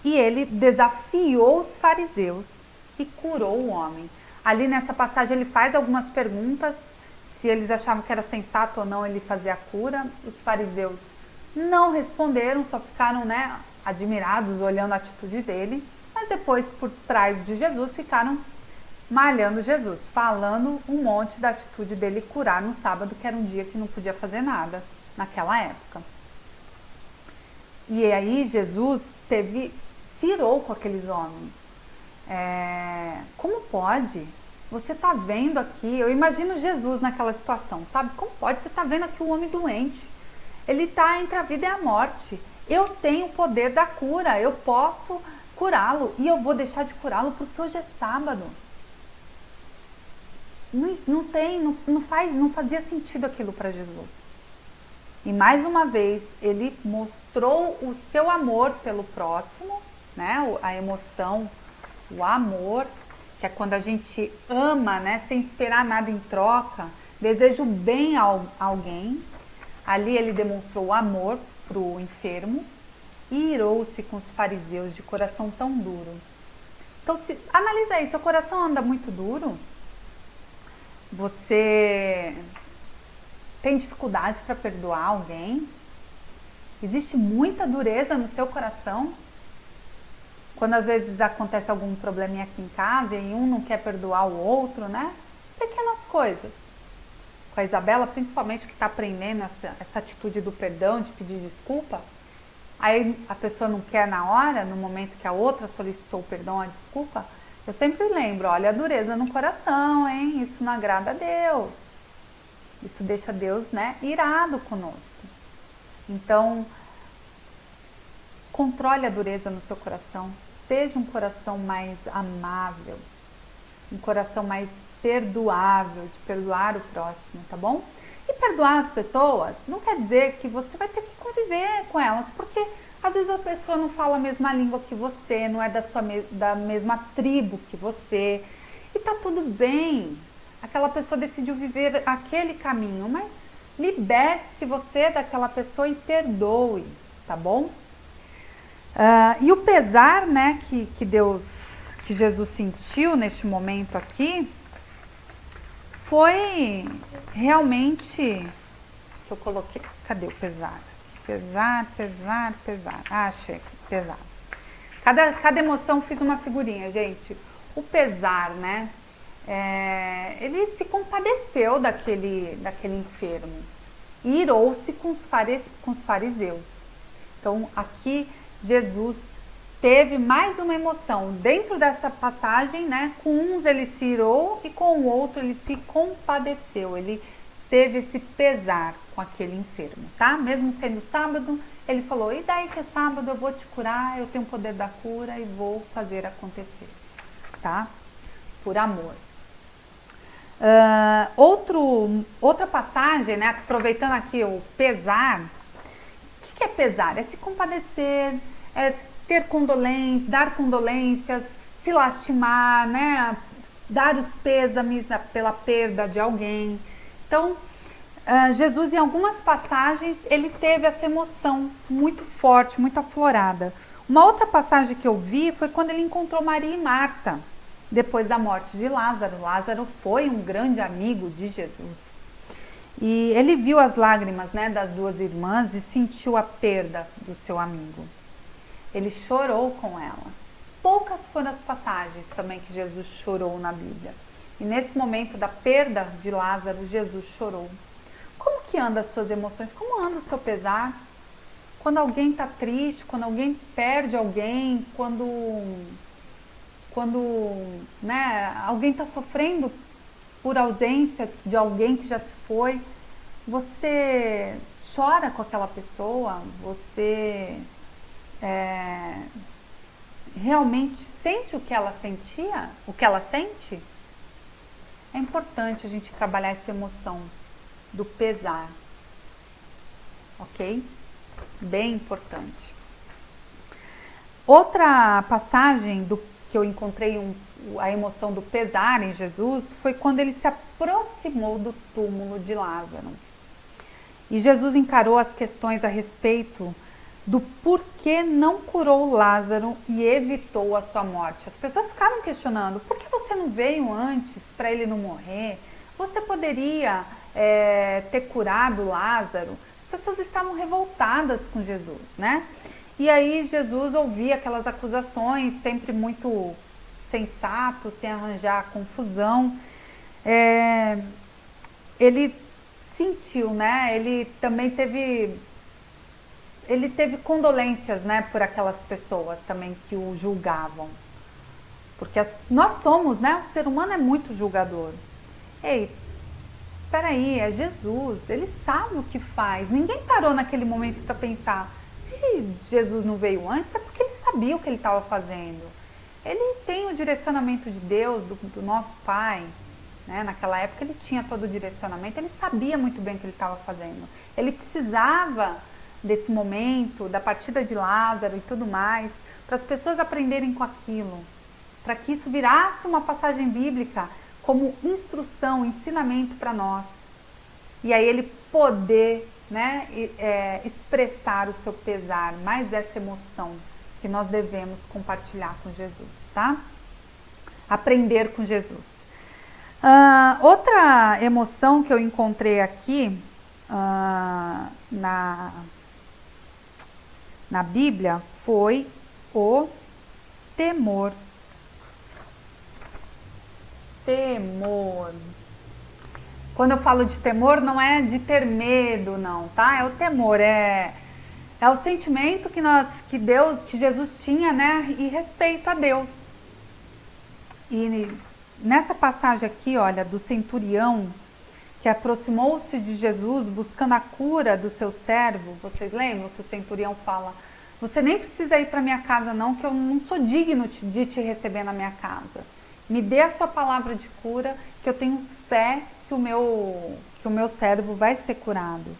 E ele desafiou os fariseus e curou o homem. Ali nessa passagem ele faz algumas perguntas, se eles achavam que era sensato ou não ele fazer a cura. Os fariseus não responderam, só ficaram, né, admirados olhando a atitude dele, mas depois por trás de Jesus ficaram malhando Jesus, falando um monte da atitude dele curar no sábado, que era um dia que não podia fazer nada naquela época. E aí Jesus se irou com aqueles homens. Como pode? Você está vendo aqui, eu imagino Jesus naquela situação, sabe? Como pode? Você está vendo aqui um homem doente. Ele está entre a vida e a morte. Eu tenho o poder da cura, eu posso curá-lo e eu vou deixar de curá-lo porque hoje é sábado. Não fazia sentido aquilo para Jesus. E mais uma vez, ele mostrou o seu amor pelo próximo, né? A emoção, o amor, que é quando a gente ama, né? Sem esperar nada em troca, deseja o bem a alguém. Ali ele demonstrou o amor para o enfermo e irou-se com os fariseus de coração tão duro. Então, analisa aí, seu coração anda muito duro? Você tem dificuldade para perdoar alguém? Existe muita dureza no seu coração? Quando às vezes acontece algum probleminha aqui em casa e um não quer perdoar o outro, né? Pequenas coisas. a Isabela, principalmente que está aprendendo essa atitude do perdão, de pedir desculpa, aí a pessoa não quer na hora, no momento que a outra solicitou o perdão, a desculpa, eu sempre lembro, olha a dureza no coração, hein? Isso não agrada a Deus. Isso deixa Deus, né, irado conosco. Então, controle a dureza no seu coração. Seja um coração mais amável, um coração mais perdoável, de perdoar o próximo, tá bom? E perdoar as pessoas não quer dizer que você vai ter que conviver com elas, porque às vezes a pessoa não fala a mesma língua que você, não é da mesma tribo que você, e tá tudo bem. Aquela pessoa decidiu viver aquele caminho, mas liberte-se você daquela pessoa e perdoe, tá bom? E o pesar, né, que Jesus sentiu neste momento aqui, foi realmente, que eu coloquei, cadê o pesar? Pesar. Ah, achei, pesar. Cada emoção fiz uma figurinha, gente. O pesar, né? Ele se compadeceu daquele enfermo e irou-se com os fariseus. Então, aqui Jesus teve mais uma emoção. Dentro dessa passagem, né, com uns ele se irou e com o outro ele se compadeceu. Ele teve esse pesar com aquele enfermo, tá? Mesmo sendo sábado, ele falou, e daí que é sábado eu vou te curar, eu tenho o poder da cura e vou fazer acontecer, tá? Por amor. Outra passagem, né, aproveitando aqui o pesar, o que é pesar? É se compadecer, é ter condolências, dar condolências, se lastimar, né, dar os pêsames pela perda de alguém. Então, Jesus, em algumas passagens, ele teve essa emoção muito forte, muito aflorada. Uma outra passagem que eu vi foi quando ele encontrou Maria e Marta, depois da morte de Lázaro. Lázaro foi um grande amigo de Jesus. E ele viu as lágrimas, né, das duas irmãs e sentiu a perda do seu amigo. Ele chorou com elas. Poucas foram as passagens também que Jesus chorou na Bíblia. E nesse momento da perda de Lázaro, Jesus chorou. Como que anda as suas emoções? Como anda o seu pesar? Quando alguém está triste, quando alguém perde alguém, quando né, alguém está sofrendo por ausência de alguém que já se foi, você chora com aquela pessoa, você realmente sente o que ela sentia, o que ela sente? É importante a gente trabalhar essa emoção do pesar, ok? Bem importante. Outra passagem que eu encontrei a emoção do pesar em Jesus foi quando ele se aproximou do túmulo de Lázaro. E Jesus encarou as questões a respeito do porquê não curou Lázaro e evitou a sua morte. As pessoas ficaram questionando, por que você não veio antes para ele não morrer? Você poderia ter curado Lázaro? As pessoas estavam revoltadas com Jesus, né? E aí Jesus ouvia aquelas acusações, sempre muito sensato, sem arranjar confusão. Ele sentiu, né? Ele também teve condolências, né, por aquelas pessoas também que o julgavam. Porque nós somos, né? O ser humano é muito julgador. Ei, espera aí, é Jesus, ele sabe o que faz. Ninguém parou naquele momento para pensar, se Jesus não veio antes, é porque ele sabia o que ele estava fazendo. Ele tem o direcionamento de Deus, do nosso Pai, né? Naquela época ele tinha todo o direcionamento, ele sabia muito bem o que ele estava fazendo. Ele precisava desse momento, da partida de Lázaro e tudo mais, para as pessoas aprenderem com aquilo, para que isso virasse uma passagem bíblica como instrução, ensinamento para nós. E aí ele poder, né, expressar o seu pesar, mais essa emoção que nós devemos compartilhar com Jesus, tá? Aprender com Jesus. Outra emoção que eu encontrei aqui na Bíblia foi o temor. Quando eu falo de temor, não é de ter medo, não, tá? É o temor, é o sentimento que Jesus tinha, né? E respeito a Deus. E nessa passagem aqui, olha, do centurião que aproximou-se de Jesus buscando a cura do seu servo, vocês lembram que o centurião fala: você nem precisa ir para minha casa não, que eu não sou digno de te receber na minha casa. Me dê a sua palavra de cura, que eu tenho fé que o meu servo vai ser curado.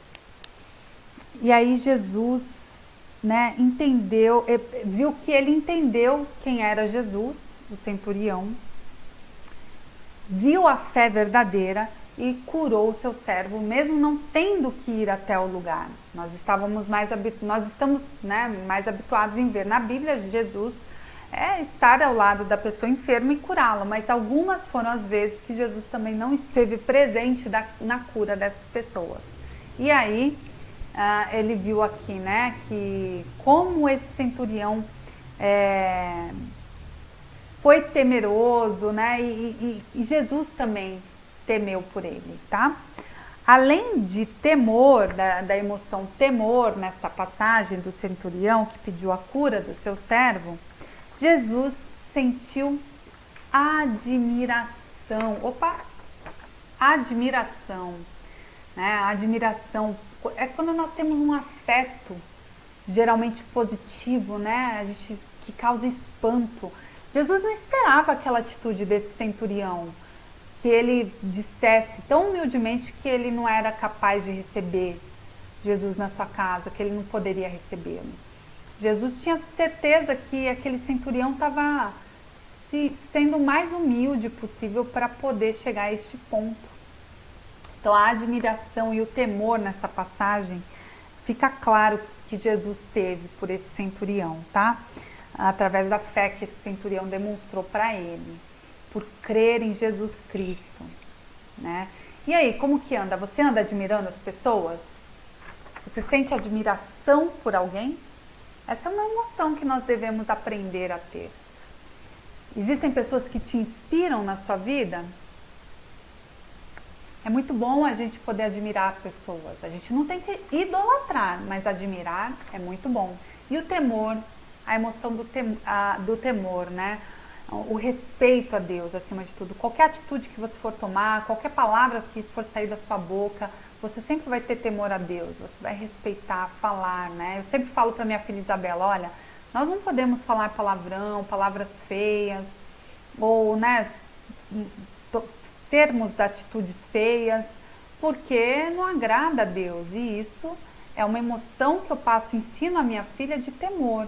E aí Jesus, né, entendeu, viu que ele entendeu quem era Jesus, o centurião, viu a fé verdadeira e curou o seu servo, mesmo não tendo que ir até o lugar. Nós estamos, né, mais habituados em ver na Bíblia Jesus estar ao lado da pessoa enferma e curá-la, mas algumas foram as vezes que Jesus também não esteve presente na cura dessas pessoas. E aí ele viu aqui, né, que como esse centurião foi temeroso, né, e Jesus também temeu por ele, tá? Além de temor, da emoção temor nesta passagem do centurião que pediu a cura do seu servo, Jesus sentiu admiração. Admiração, né? Admiração é quando nós temos um afeto geralmente positivo, né? Que causa espanto. Jesus não esperava aquela atitude desse centurião, que ele dissesse tão humildemente que ele não era capaz de receber Jesus na sua casa, que ele não poderia recebê-lo. Jesus tinha certeza que aquele centurião estava sendo o mais humilde possível para poder chegar a este ponto. Então a admiração e o temor nessa passagem, fica claro que Jesus teve por esse centurião, tá? Através da fé que esse centurião demonstrou para ele, por crer em Jesus Cristo, né? E aí, como que anda? Você anda admirando as pessoas? Você sente admiração por alguém? Essa é uma emoção que nós devemos aprender a ter. Existem pessoas que te inspiram na sua vida? É muito bom a gente poder admirar pessoas. A gente não tem que idolatrar, mas admirar é muito bom. E o temor, a emoção do temor, né? O respeito a Deus acima de tudo. Qualquer atitude que você for tomar, qualquer palavra que for sair da sua boca, você sempre vai ter temor a Deus, você vai respeitar, falar, né? Eu sempre falo para minha filha Isabela, olha, nós não podemos falar palavrão, palavras feias, ou, né, termos atitudes feias, porque não agrada a Deus. E isso é uma emoção que eu ensino a minha filha de temor.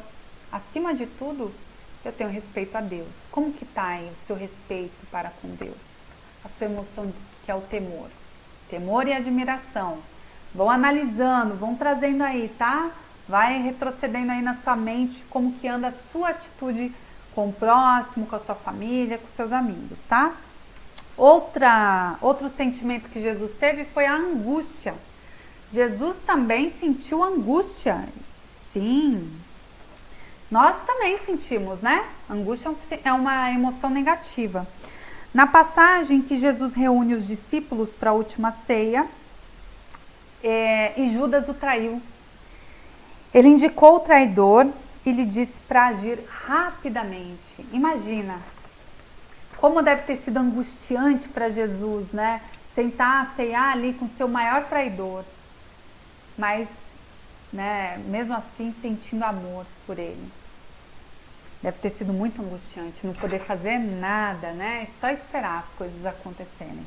Acima de tudo, eu tenho respeito a Deus. Como que está aí o seu respeito para com Deus? A sua emoção que é o temor. Temor e admiração. Vão analisando, vão trazendo aí, tá? Vai retrocedendo aí na sua mente como que anda a sua atitude com o próximo, com a sua família, com seus amigos, tá? Outro sentimento que Jesus teve foi a angústia. Jesus também sentiu angústia. Sim. Nós também sentimos, né? Angústia é uma emoção negativa. Na passagem que Jesus reúne os discípulos para a última ceia, e Judas o traiu. Ele indicou o traidor e lhe disse para agir rapidamente. Imagina como deve ter sido angustiante para Jesus, né? Sentar, ceiar ali com seu maior traidor. Mas, né, mesmo assim, sentindo amor por ele. Deve ter sido muito angustiante, não poder fazer nada, né? Só esperar as coisas acontecerem.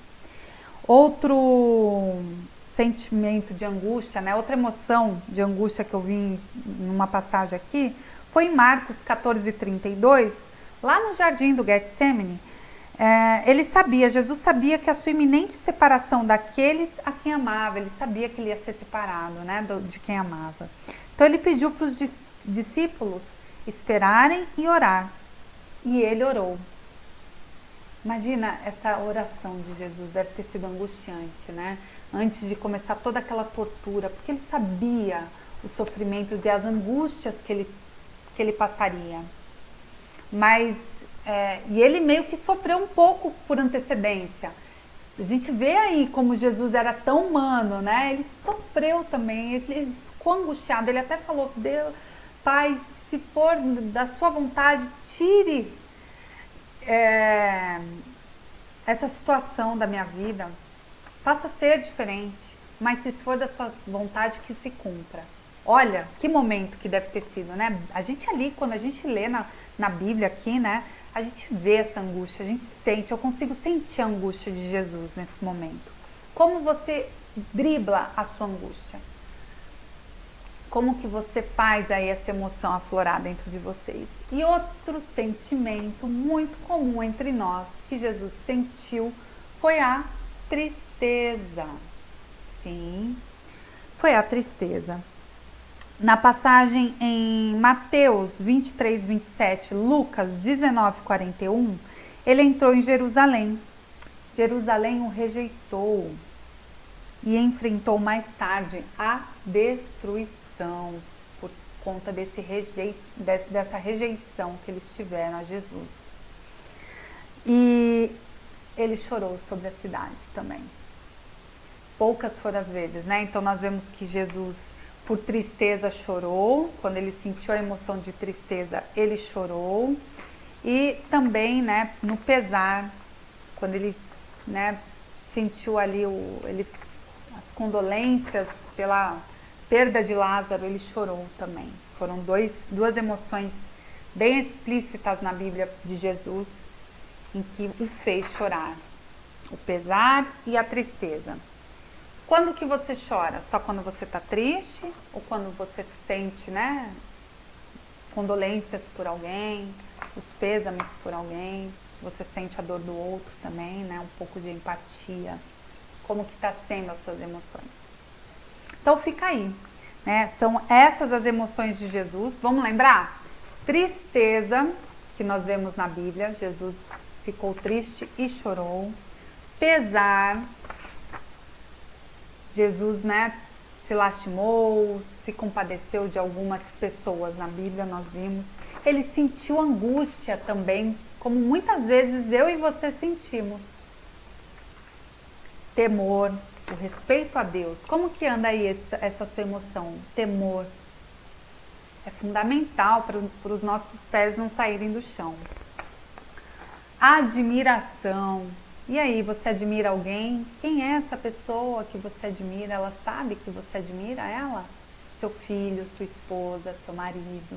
Outro sentimento de angústia, né? Outra emoção de angústia que eu vi numa passagem aqui, foi em Marcos 14:32, lá no jardim do Getsemane. Jesus sabia que a sua iminente separação daqueles a quem amava, ele sabia que ele ia ser separado, né, de quem amava. Então ele pediu para os discípulos esperarem e orar, e ele orou. Imagina essa oração de Jesus, deve ter sido angustiante, né? Antes de começar toda aquela tortura, porque ele sabia os sofrimentos e as angústias que ele passaria. Mas, e ele meio que sofreu um pouco por antecedência. A gente vê aí como Jesus era tão humano, né? Ele sofreu também, ele ficou angustiado, ele até falou, Deus, Pai, se for da sua vontade, tire essa situação da minha vida, faça ser diferente, mas se for da sua vontade, que se cumpra. Olha, que momento que deve ter sido, né? A gente ali, quando a gente lê na Bíblia aqui, né? A gente vê essa angústia, a gente sente, eu consigo sentir a angústia de Jesus nesse momento. Como você dribla a sua angústia? Como que você faz aí essa emoção aflorar dentro de vocês? E outro sentimento muito comum entre nós que Jesus sentiu foi a tristeza. Sim, foi a tristeza. Na passagem em Mateus 23, 27, Lucas 19, 41, ele entrou em Jerusalém. Jerusalém o rejeitou e enfrentou mais tarde a destruição por conta dessa rejeição que eles tiveram a Jesus. E ele chorou sobre a cidade também. Poucas foram as vezes, né? Então nós vemos que Jesus, por tristeza, chorou. Quando ele sentiu a emoção de tristeza, ele chorou. E também, né, no pesar, quando ele, né, sentiu ali as condolências pela perda de Lázaro, ele chorou também. Foram duas emoções bem explícitas na Bíblia de Jesus, em que o fez chorar. O pesar e a tristeza. Quando que você chora? Só quando você está triste? Ou quando você sente, né, condolências por alguém, os pêsames por alguém, você sente a dor do outro também, né, um pouco de empatia. Como que está sendo as suas emoções? Então fica aí, né, são essas as emoções de Jesus. Vamos lembrar? Tristeza, que nós vemos na Bíblia, Jesus ficou triste e chorou. Pesar, Jesus, né, se lastimou, se compadeceu de algumas pessoas na Bíblia, nós vimos. Ele sentiu angústia também, como muitas vezes eu e você sentimos. Temor, o respeito a Deus. Como que anda aí essa sua emoção? Temor. É fundamental para os nossos pés não saírem do chão. Admiração. E aí, você admira alguém? Quem é essa pessoa que você admira? Ela sabe que você admira ela? Seu filho, sua esposa, seu marido.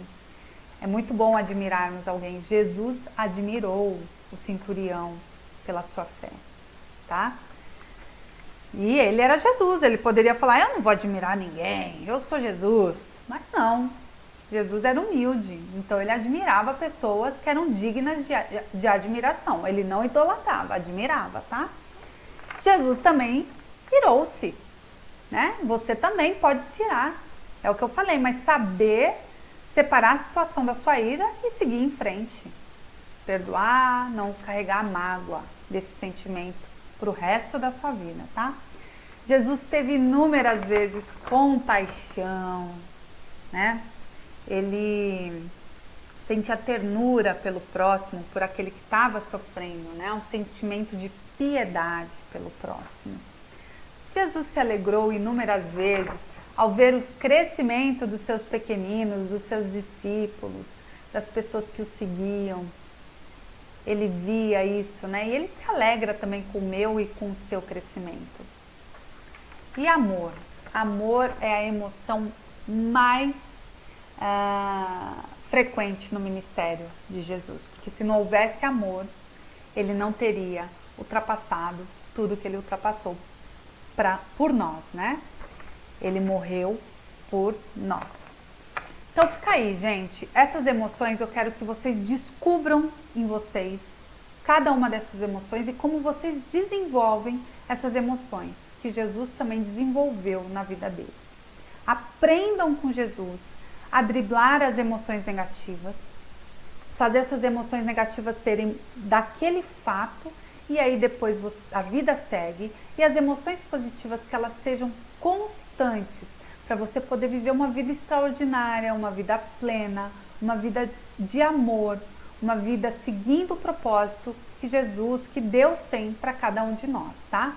É muito bom admirarmos alguém. Jesus admirou o centurião pela sua fé, tá? E ele era Jesus, ele poderia falar, eu não vou admirar ninguém, eu sou Jesus. Mas não, Jesus era humilde, então ele admirava pessoas que eram dignas de admiração. Ele não idolatrava, admirava, tá? Jesus também irou-se, né? Você também pode se irar, é o que eu falei, mas saber separar a situação da sua ira e seguir em frente. Perdoar, não carregar a mágoa desse sentimento para o resto da sua vida, tá? Jesus teve inúmeras vezes compaixão, né? Ele sentia ternura pelo próximo, por aquele que estava sofrendo, né? Um sentimento de piedade pelo próximo. Jesus se alegrou inúmeras vezes ao ver o crescimento dos seus pequeninos, dos seus discípulos, das pessoas que o seguiam. Ele via isso, né? E ele se alegra também com o meu e com o seu crescimento. E amor? Amor é a emoção mais frequente no ministério de Jesus. Porque se não houvesse amor, ele não teria ultrapassado tudo que ele ultrapassou por nós, né? Ele morreu por nós. Então fica aí, gente. Essas emoções eu quero que vocês descubram em vocês cada uma dessas emoções e como vocês desenvolvem essas emoções que Jesus também desenvolveu na vida dele. Aprendam com Jesus a driblar as emoções negativas, fazer essas emoções negativas serem daquele fato e aí depois a vida segue, e as emoções positivas que elas sejam constantes para você poder viver uma vida extraordinária, uma vida plena, uma vida de amor, uma vida seguindo o propósito que Jesus, que Deus tem para cada um de nós, tá?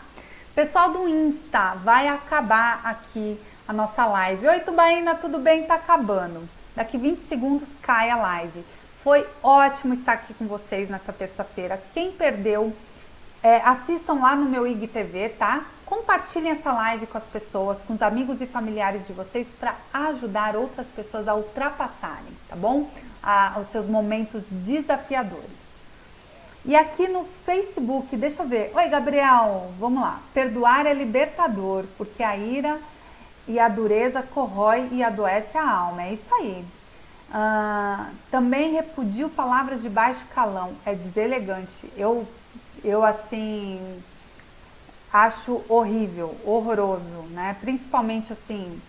Pessoal do Insta, vai acabar aqui a nossa live. Oi, Tubaína, tudo bem? Tá acabando. Daqui 20 segundos cai a live. Foi ótimo estar aqui com vocês nessa terça-feira. Quem perdeu, assistam lá no meu IGTV, tá? Compartilhem essa live com as pessoas, com os amigos e familiares de vocês para ajudar outras pessoas a ultrapassarem, tá bom? Os seus momentos desafiadores. E aqui no Facebook, deixa eu ver. Oi, Gabriel, vamos lá. Perdoar é libertador, porque a ira e a dureza corrói e adoece a alma. É isso aí. Também repudio palavras de baixo calão. É deselegante. Eu assim, acho horrível, horroroso, né? Principalmente assim,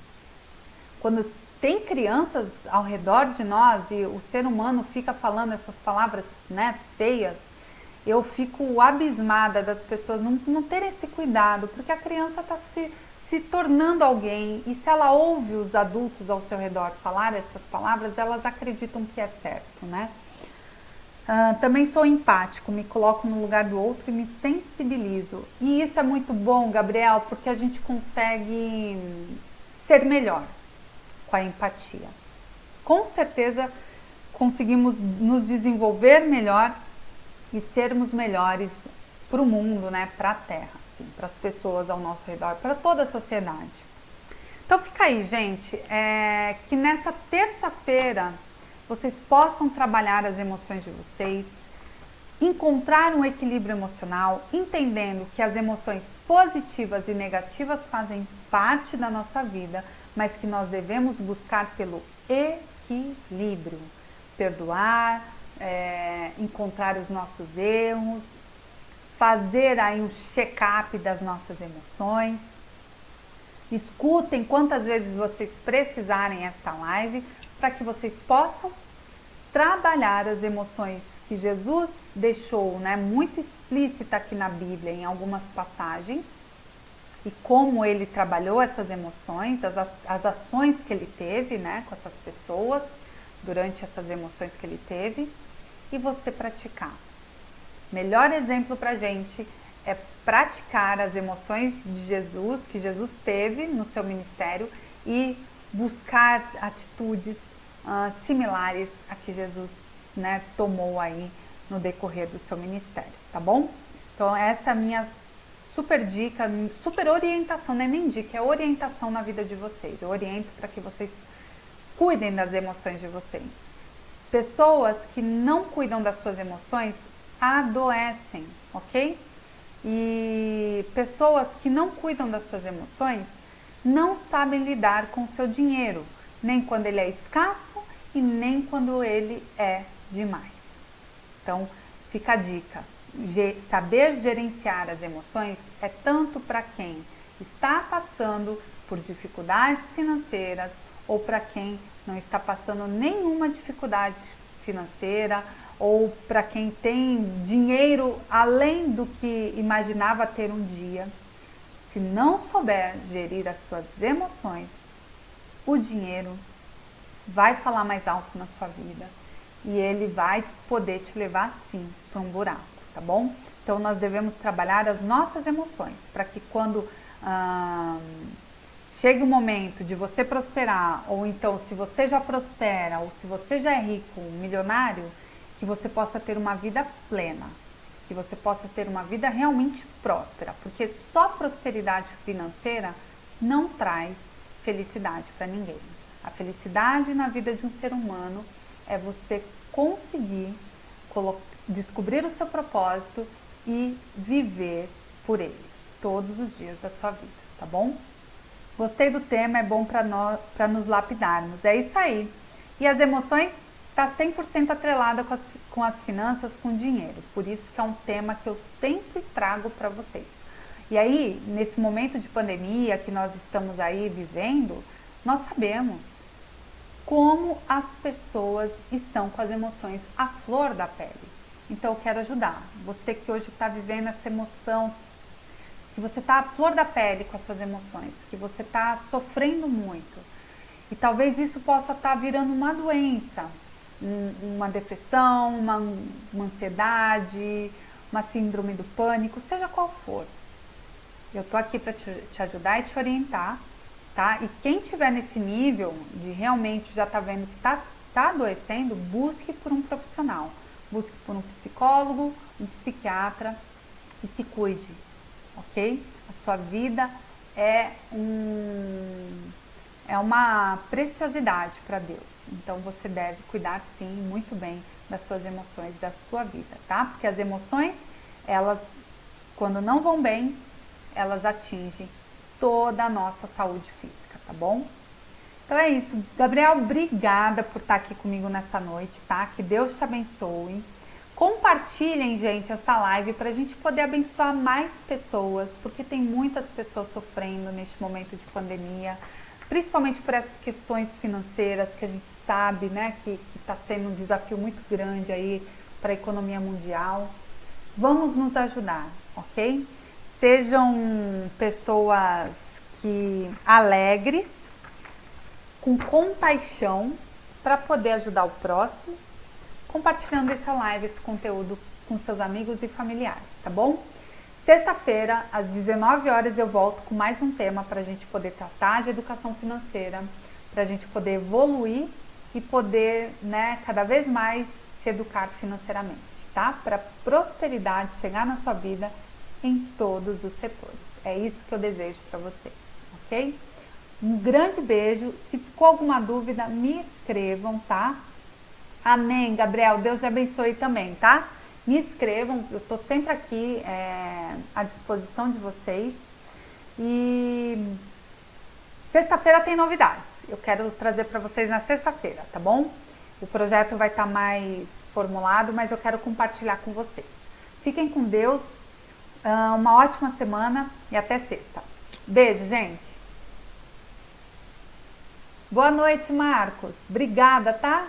quando tem crianças ao redor de nós e o ser humano fica falando essas palavras, né, feias. Eu fico abismada das pessoas não terem esse cuidado, porque a criança está se tornando alguém e se ela ouve os adultos ao seu redor falar essas palavras, elas acreditam que é certo, né? Também sou empático, me coloco no lugar do outro e me sensibilizo. E isso é muito bom, Gabriel, porque a gente consegue ser melhor com a empatia. Com certeza conseguimos nos desenvolver melhor e sermos melhores para o mundo, né? Para a Terra, assim, para as pessoas ao nosso redor, para toda a sociedade. Então fica aí, gente, que nessa terça-feira vocês possam trabalhar as emoções de vocês, encontrar um equilíbrio emocional, entendendo que as emoções positivas e negativas fazem parte da nossa vida, mas que nós devemos buscar pelo equilíbrio, perdoar, encontrar os nossos erros, fazer aí um check-up das nossas emoções. Escutem quantas vezes vocês precisarem esta live para que vocês possam trabalhar as emoções que Jesus deixou, né, muito explícita aqui na Bíblia em algumas passagens e como ele trabalhou essas emoções, as ações que ele teve, né, com essas pessoas durante essas emoções que ele teve, e você praticar. Melhor exemplo para a gente é praticar as emoções de Jesus, que Jesus teve no seu ministério, e buscar atitudes similares a que Jesus, né, tomou aí no decorrer do seu ministério, tá bom? Então essa é a minha super dica, super orientação, não é nem dica, é orientação na vida de vocês. Eu oriento para que vocês cuidem das emoções de vocês. Pessoas que não cuidam das suas emoções adoecem, ok? E pessoas que não cuidam das suas emoções não sabem lidar com o seu dinheiro, nem quando ele é escasso e nem quando ele é demais. Então, fica a dica. Saber gerenciar as emoções é tanto para quem está passando por dificuldades financeiras ou para quem não está passando nenhuma dificuldade financeira ou para quem tem dinheiro além do que imaginava ter um dia. Se não souber gerir as suas emoções, o dinheiro vai falar mais alto na sua vida e ele vai poder te levar sim para um buraco, tá bom? Então nós devemos trabalhar as nossas emoções para que quando chegue o momento de você prosperar, ou então se você já prospera, ou se você já é rico, milionário, que você possa ter uma vida plena, que você possa ter uma vida realmente próspera, porque só prosperidade financeira não traz felicidade para ninguém. A felicidade na vida de um ser humano é você conseguir descobrir o seu propósito e viver por ele todos os dias da sua vida, tá bom? Gostei do tema, é bom para nos lapidarmos. É isso aí. E as emoções está 100% atrelada com as finanças, com o dinheiro. Por isso que é um tema que eu sempre trago para vocês. E aí, nesse momento de pandemia que nós estamos aí vivendo, nós sabemos como as pessoas estão com as emoções à flor da pele. Então eu quero ajudar. Você que hoje está vivendo essa emoção, que você está à flor da pele com as suas emoções, que você está sofrendo muito. E talvez isso possa estar virando uma doença. uma depressão, uma ansiedade, uma síndrome do pânico, seja qual for. Eu tô aqui para te ajudar e te orientar, tá? E quem tiver nesse nível de realmente já tá vendo que tá adoecendo, busque por um profissional. Busque por um psicólogo, um psiquiatra e se cuide, ok? A sua vida é uma preciosidade para Deus. Então você deve cuidar sim muito bem das suas emoções, da sua vida, tá? Porque as emoções, elas, quando não vão bem, elas atingem toda a nossa saúde física, tá bom? Então é isso. Gabriel, obrigada por estar aqui comigo nessa noite, tá? Que Deus te abençoe. Compartilhem, gente, essa live para a gente poder abençoar mais pessoas, porque tem muitas pessoas sofrendo neste momento de pandemia, principalmente por essas questões financeiras que a gente sabe, né, que está sendo um desafio muito grande aí para a economia mundial. Vamos nos ajudar, ok? Sejam pessoas alegres, com compaixão, para poder ajudar o próximo, compartilhando essa live, esse conteúdo com seus amigos e familiares, tá bom? Sexta-feira, às 19 horas, eu volto com mais um tema para a gente poder tratar de educação financeira, para a gente poder evoluir e poder, né, cada vez mais se educar financeiramente, tá? Para prosperidade chegar na sua vida em todos os setores. É isso que eu desejo para vocês, ok? Um grande beijo. Se ficou alguma dúvida, me escrevam, tá? Amém, Gabriel. Deus te abençoe também, tá? Me escrevam, eu tô sempre aqui à disposição de vocês. E sexta-feira tem novidades. Eu quero trazer para vocês na sexta-feira, tá bom? O projeto vai estar mais formulado, mas eu quero compartilhar com vocês. Fiquem com Deus, uma ótima semana e até sexta. Beijo, gente! Boa noite, Marcos. Obrigada, tá?